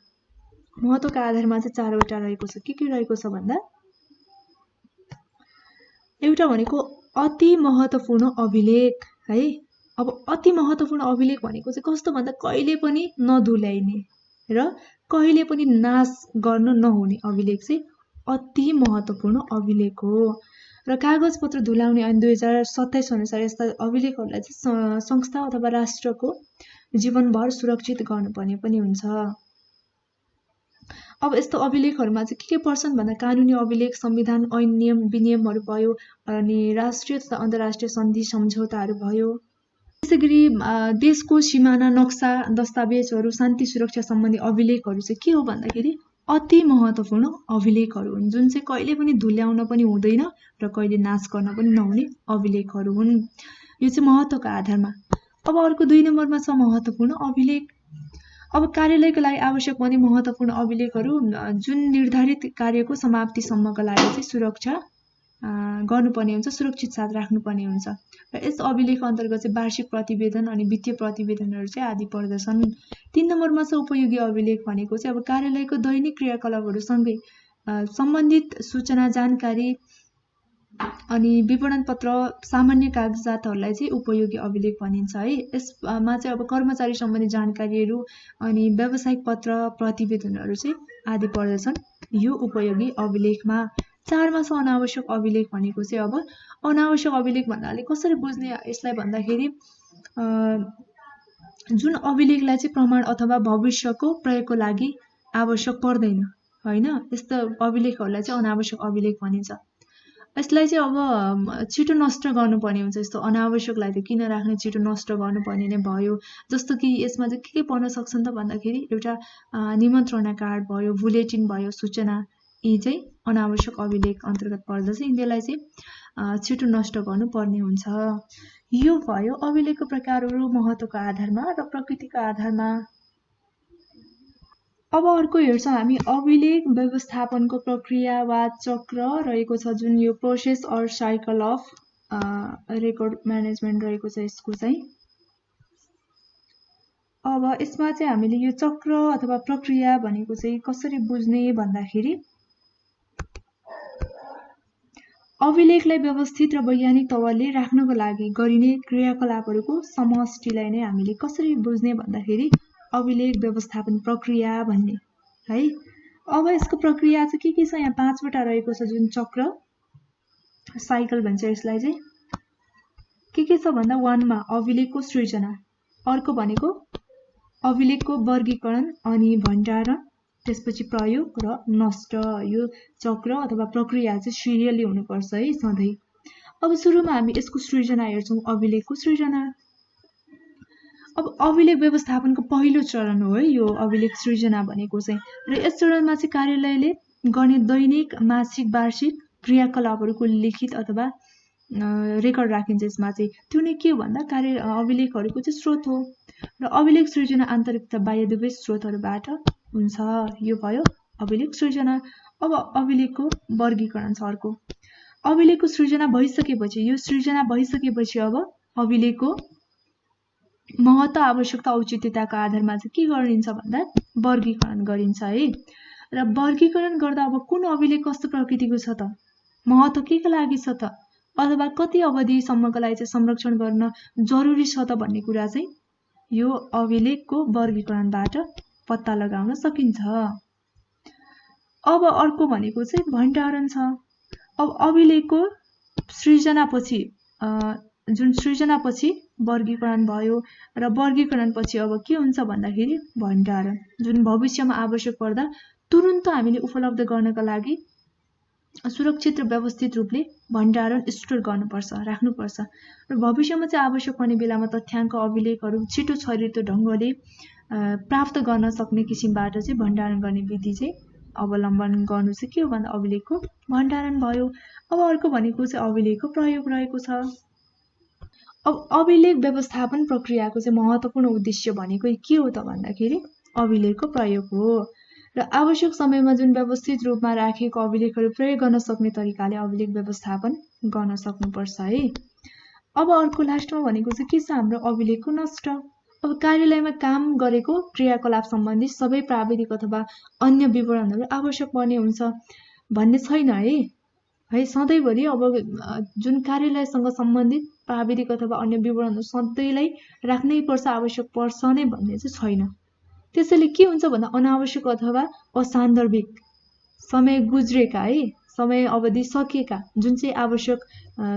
महत्त्वको आधारमा चाहिँ 4वटा रहेको छ। के रहेको छ भन्दा एउटा भनेको अति महत्त्वपूर्ण अभिलेख है। अब अति महत्त्वपूर्ण अभिलेख भनेको चाहिँ कस्तो भन्दा कहिले पनि नधुल्याइने र कहिले पनि नाश गर्न नहुने अभिलेख चाहिँ अति महत्त्वपूर्ण अभिलेख हो। र कागजपत्र धुल्याउने ऐन 2027 अनुसार यस्ता अभिलेखहरूलाई चाहिँ संस्था अथवा राष्ट्रको जीवनभर सुरक्षित गर्नुपर्ने पनि हुन्छ। अब यस्तो अभिलेखहरूमा चाहिँ के पर्छन् भन्दा कानुनी अभिलेख, संविधान, ऐन नियम विनियमहरू भयो अनि राष्ट्रिय तथा अन्तर्राष्ट्रिय सन्धि सम्झौताहरू भयो। त्यसैगरी देशको सिमाना नक्सा दस्तावेजहरू शान्ति सुरक्षा सम्बन्धी अभिलेखहरू चाहिँ के हो भन्दाखेरि अति महत्त्वपूर्ण अभिलेखहरू हुन्, जुन चाहिँ कहिले पनि धुल्याउन पनि हुँदैन र कहिले नाश गर्न पनि नहुने अभिलेखहरू हुन्। यो चाहिँ महत्त्वको आधारमा। अब अर्को 2 नम्बरमा छ महत्त्वपूर्ण अभिलेख। अब कार्यालयको लागि आवश्यक पर्ने महत्त्वपूर्ण अभिलेखहरू जुन निर्धारित कार्यको समाप्तिसम्मका लागि चाहिँ सुरक्षा गर्नुपर्ने हुन्छ, सुरक्षित साथ राख्नुपर्ने हुन्छ। र यस अभिलेख अन्तर्गत चाहिँ वार्षिक प्रतिवेदन अनि वित्तीय प्रतिवेदनहरू चाहिँ आदि पर्दछन्। 3 नम्बरमा छ उपयोगी अभिलेख भनेको चाहिँ अब कार्यालयको दैनिक क्रियाकलापहरूसँगै सम्बन्धित सूचना जानकारी अनि विवरण पत्र सामान्य कागजातहरूलाई चाहिँ उपयोगी अभिलेख भनिन्छ है। यसमा चाहिँ अब कर्मचारी सम्बन्धी जानकारीहरू अनि व्यावसायिक पत्र प्रतिवेदनहरू चाहिँ आदि पर्दछन् यो उपयोगी अभिलेखमा। 4मा छ अनावश्यक अभिलेख भनेको चाहिँ अब अनावश्यक अभिलेख भन्नाले कसरी बुझ्ने यसलाई भन्दाखेरि जुन अभिलेखलाई चाहिँ प्रमाण अथवा भविष्यको प्रयोगको लागि आवश्यक पर्दैन हैन, यस्तो अभिलेखहरूलाई चाहिँ अनावश्यक अभिलेख भनिन्छ। यसलाई चाहिँ अब छिटो नष्ट गर्नुपर्ने हुन्छ। यस्तो अनावश्यकलाई त किन राख्ने, छिटो नष्ट गर्नुपर्ने नै भयो। जस्तो कि यसमा चाहिँ के पर्न सक्छन् त भन्दाखेरि एउटा निमन्त्रणा कार्ड भयो, बुलेटिन भयो, सूचना, यी चाहिँ अनावश्यक अभिलेख अन्तर्गत पर्दछ। यिनीहरूलाई चाहिँ छिटो नष्ट गर्नुपर्ने हुन्छ। यो भयो अभिलेखको प्रकारहरू महत्त्वको आधारमा र प्रकृतिको आधारमा। अब अर्को हेर्छौँ हामी अभिलेख व्यवस्थापनको प्रक्रिया वा चक्र रहेको छ, जुन यो process or cycle of record management रहेको छ यसको चाहिँ। अब यसमा चाहिँ हामीले यो चक्र अथवा प्रक्रिया भनेको चाहिँ कसरी बुझ्ने भन्दाखेरि अभिलेखलाई व्यवस्थित र वैज्ञानिक तवरले राख्नको लागि गरिने क्रियाकलापहरूको समष्टिलाई नै हामीले कसरी बुझ्ने भन्दाखेरि अभिलेख व्यवस्थापन प्रक्रिया भन्ने है। अब यसको प्रक्रिया चाहिँ के छ, यहाँ 5वटा रहेको छ, जुन चक्र साइकल भन्छ यसलाई चाहिँ। के छ भन्दा 1मा अभिलेखको सृजना, अर्को भनेको अभिलेखको वर्गीकरण अनि भण्डारण, त्यसपछि प्रयोग र नष्ट। यो चक्र अथवा प्रक्रिया चाहिँ सिरियली हुनुपर्छ है सधैँ। अब सुरुमा हामी यसको सृजना हेर्छौँ, अभिलेखको सृजना। अब अभिलेख व्यवस्थापनको पहिलो चरण हो है यो अभिलेख सृजना भनेको चाहिँ। र यस चरणमा चाहिँ कार्यालयले गर्ने दैनिक मासिक वार्षिक क्रियाकलापहरूको लिखित अथवा रेकर्ड राखिन्छ यसमा चाहिँ। त्यो नै के हो भन्दा अभिलेखहरूको चाहिँ स्रोत हो र अभिलेख सृजना आन्तरिक तथा बाह्य दुवै स्रोतहरूबाट हुन्छ। यो भयो अभिलेख सृजना। अब अभिलेखको वर्गीकरण छ अर्को। अभिलेखको सृजना भइसकेपछि यो सृजना भइसकेपछि अब अभिलेखको महत्त्व आवश्यकता औचित्यताको आधारमा चाहिँ के गरिन्छ भन्दा वर्गीकरण गरिन्छ है। र वर्गीकरण गर्दा अब कुन अभिलेख कस्तो प्रकृतिको छ त, महत्त्व केको लागि छ त, अथवा कति अवधिसम्मको लागि चाहिँ संरक्षण गर्न जरुरी छ त भन्ने कुरा चाहिँ यो अभिलेखको वर्गीकरणबाट पत्ता लगाउन सकिन्छ। अब अर्को भनेको चाहिँ भण्डारण छ। अब अभिलेखको सृजनापछि जुन सृजनापछि वर्गीकरण भयो र वर्गीकरणपछि अब के हुन्छ भन्दाखेरि भण्डारण, जुन भविष्यमा आवश्यक पर्दा तुरुन्त हामीले उपलब्ध गर्नका लागि सुरक्षित र व्यवस्थित रूपले भण्डारण स्टोर गर्नुपर्छ, राख्नुपर्छ। र भविष्यमा चाहिँ आवश्यक पर्ने बेलामा तथ्याङ्क अभिलेखहरू छिटो छरितो ढङ्गले प्राप्त गर्न सक्ने किसिमबाट चाहिँ भण्डारण गर्ने विधि चाहिँ अवलम्बन गर्नु चाहिँ के हो भन्दा अभिलेखको भण्डारण भयो। अब अर्को भनेको चाहिँ अभिलेखको प्रयोग रहेको छ। अब अभिलेख व्यवस्थापन प्रक्रियाको चाहिँ महत्त्वपूर्ण उद्देश्य भनेको के हो त भन्दाखेरि अभिलेखको प्रयोग हो र आवश्यक समयमा जुन व्यवस्थित रूपमा राखिएको अभिलेखहरू प्रयोग गर्न सक्ने तरिकाले अभिलेख व्यवस्थापन गर्न सक्नुपर्छ है। अब अर्को लास्टमा भनेको चाहिँ के छ हाम्रो अभिलेखको नष्ट। अब कार्यालयमा काम गरेको क्रियाकलाप सम्बन्धी सबै प्राविधिक अथवा अन्य विवरणहरू आवश्यक पर्ने हुन्छ भन्ने छैन है। सधैँभरि अब जुन कार्यालयसँग सम्बन्धित प्राविधिक अथवा अन्य विवरणहरू सधैँलाई राख्नै पर्छ, आवश्यक पर्छ नै भन्ने चाहिँ छैन। त्यसैले के हुन्छ भन्दा अनावश्यक अथवा असान्दर्भिक समय गुज्रेका है, समय अवधि सकिएका जुन चाहिँ आवश्यक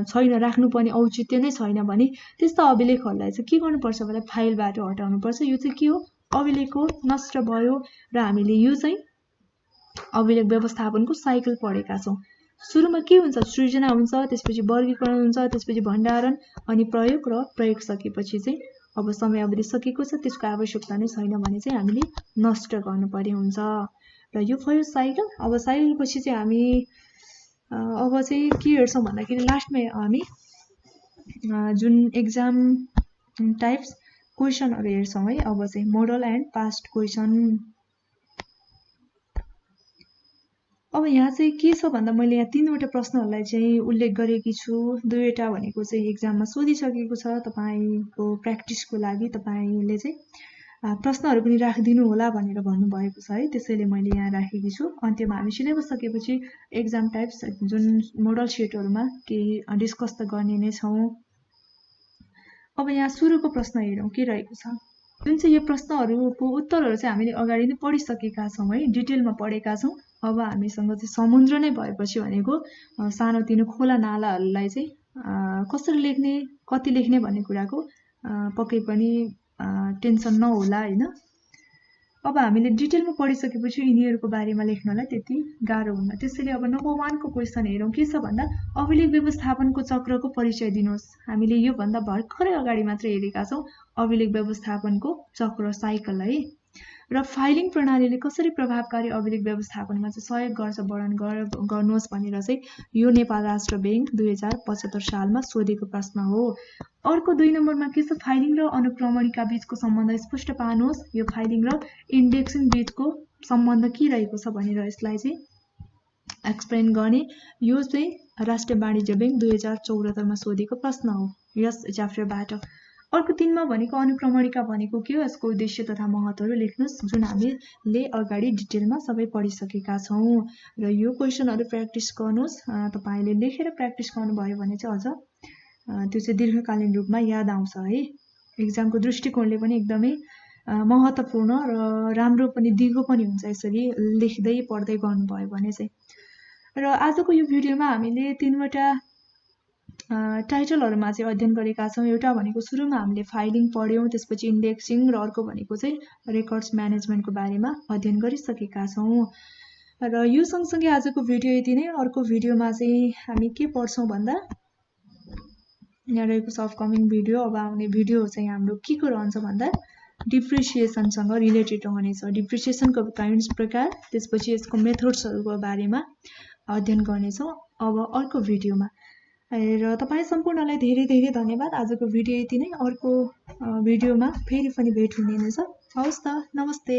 छैन, राख्नुपर्ने औचित्य नै छैन भने त्यस्ता अभिलेखहरूलाई चाहिँ के गर्नुपर्छ भन्दा फाइलबाट हटाउनुपर्छ। यो चाहिँ के हो अभिलेखको नष्ट भयो र हामीले यो चाहिँ अभिलेख व्यवस्थापनको साइकल पढेका छौँ। सुरुमा के हुन्छ सृजना हुन्छ, त्यसपछि वर्गीकरण हुन्छ, त्यसपछि भण्डारण अनि प्रयोग र प्रयोग सकेपछि चाहिँ अब समय अवधि सकेको छ, त्यसको आवश्यकता नै छैन भने चाहिँ हामीले नष्ट गर्नुपर्ने हुन्छ। र यो भयो साइकल। अब साइकलपछि चाहिँ हामी अब चाहिँ के हेर्छौँ भन्दाखेरि लास्टमा हामी जुन एक्जाम टाइप्स क्वेसनहरू हेर्छौँ है। अब चाहिँ मोडल एन्ड पास्ट क्वेसन। अब यहाँ चाहिँ के छ भन्दा मैले यहाँ 3वटा प्रश्नहरूलाई चाहिँ उल्लेख गरेकी छु। 2वटा भनेको चाहिँ एक्जाममा सोधिसकेको छ, तपाईँको प्र्याक्टिसको लागि तपाईँले चाहिँ प्रश्नहरू पनि राखिदिनु होला भनेर भन्नुभएको छ है। त्यसैले मैले यहाँ राखेकी छु। अन्त्यमा हामी सिलेबस सकेपछि एक्जाम टाइप्स जुन मोडल सेटहरूमा केही डिस्कस त गर्ने नै छौँ। अब यहाँ सुरुको प्रश्न हेरौँ के रहेको छ। जुन चाहिँ यो प्रश्नहरूको उत्तरहरू चाहिँ हामीले अगाडि नै पढिसकेका छौँ है, डिटेलमा पढेका छौँ। अब हामीसँग चाहिँ समुद्र नै भएपछि भनेको सानोतिनो खोला नालाहरूलाई चाहिँ कसरी लेख्ने, कति लेख्ने भन्ने कुराको पक्कै पनि टेन्सन नहोला हैन। अब हामीले डिटेलमा पढिसकेपछि यिनीहरूको बारेमा लेख्नलाई त्यति गाह्रो हुन्न। त्यसैले अब नम्बर 1 को क्वेसन हेरौँ के छ भन्दा अभिलेख व्यवस्थापनको चक्रको परिचय दिनुहोस्। हामीले यो भन्दा भर्खरै अगाडि मात्र हेरेका छौँ अभिलेख व्यवस्थापनको चक्र साइकल है। र फाइलिङ प्रणालीले कसरी प्रभावकारी अभिलेख व्यवस्थापनमा चाहिँ सहयोग गर्छ वर्णन गर्नुहोस् भनेर चाहिँ यो नेपाल राष्ट्र बैंक 2075 सालमा सोधेको प्रश्न हो। अर्को 2 नम्बरमा के छ फाइलिङ र अनुक्रमणिका बीचको सम्बन्ध स्पष्ट पार्नुहोस्। यो फाइलिङ र इन्डेक्सिङ बीचको सम्बन्ध के रहेको छ भनेर यसलाई चाहिँ एक्सप्लेन गर्ने यो चाहिँ राष्ट्रिय वाणिज्य बैंक 2074 मा सोधेको प्रश्न हो यस च्याप्टरबाट। अर्को 3 मा भनेको अनुक्रमणिका भनेको के हो, यसको उद्देश्य तथा महत्त्वहरू लेख्नुहोस्, जुन हामीले अगाडि डिटेलमा सबै पढिसकेका छौँ। र यो क्वेसनहरू प्र्याक्टिस गर्नुहोस्। तपाईले लेखेर प्र्याक्टिस गर्नुभयो भने चाहिँ अझ त्यो चाहिँ दीर्घकालीन रूपमा याद आउँछ है। एक्जामको दृष्टिकोणले पनि एकदमै महत्त्वपूर्ण र राम्रो पनि दिगो पनि हुन्छ यसरी लेख्दै पढ्दै गर्नुभयो भने चाहिँ। र आजको यो भिडियोमा हामीले 3वटा टाइटलहरूमा चाहिँ अध्ययन गरेका छौँ। एउटा भनेको सुरुमा हामीले फाइलिङ पढ्यौँ, त्यसपछि इन्डेक्सिङ र अर्को भनेको चाहिँ रेकर्ड्स म्यानेजमेन्टको बारेमा अध्ययन गरिसकेका छौँ। र यो सँगसँगै आजको भिडियो यति नै। अर्को भिडियोमा चाहिँ हामी के पढ्छौँ भन्दा यहाँ रहेको छ अपकमिङ भिडियो। अब आउने भिडियो चाहिँ हाम्रो के को रहन्छ भन्दा डिप्रिसिएसनसँग रिलेटेड रहनेछ। डिप्रिसिएसनको काइन्ड्स प्रकार, त्यसपछि यसको मेथड्सहरूको बारेमा अध्ययन गर्नेछौँ अब अर्को भिडियोमा। र तपाईँ सम्पूर्णलाई धेरै धेरै धन्यवाद। आजको भिडियो यति नै। अर्को भिडियोमा फेरि पनि भेट हुने नै छ। हवस् त, नमस्ते।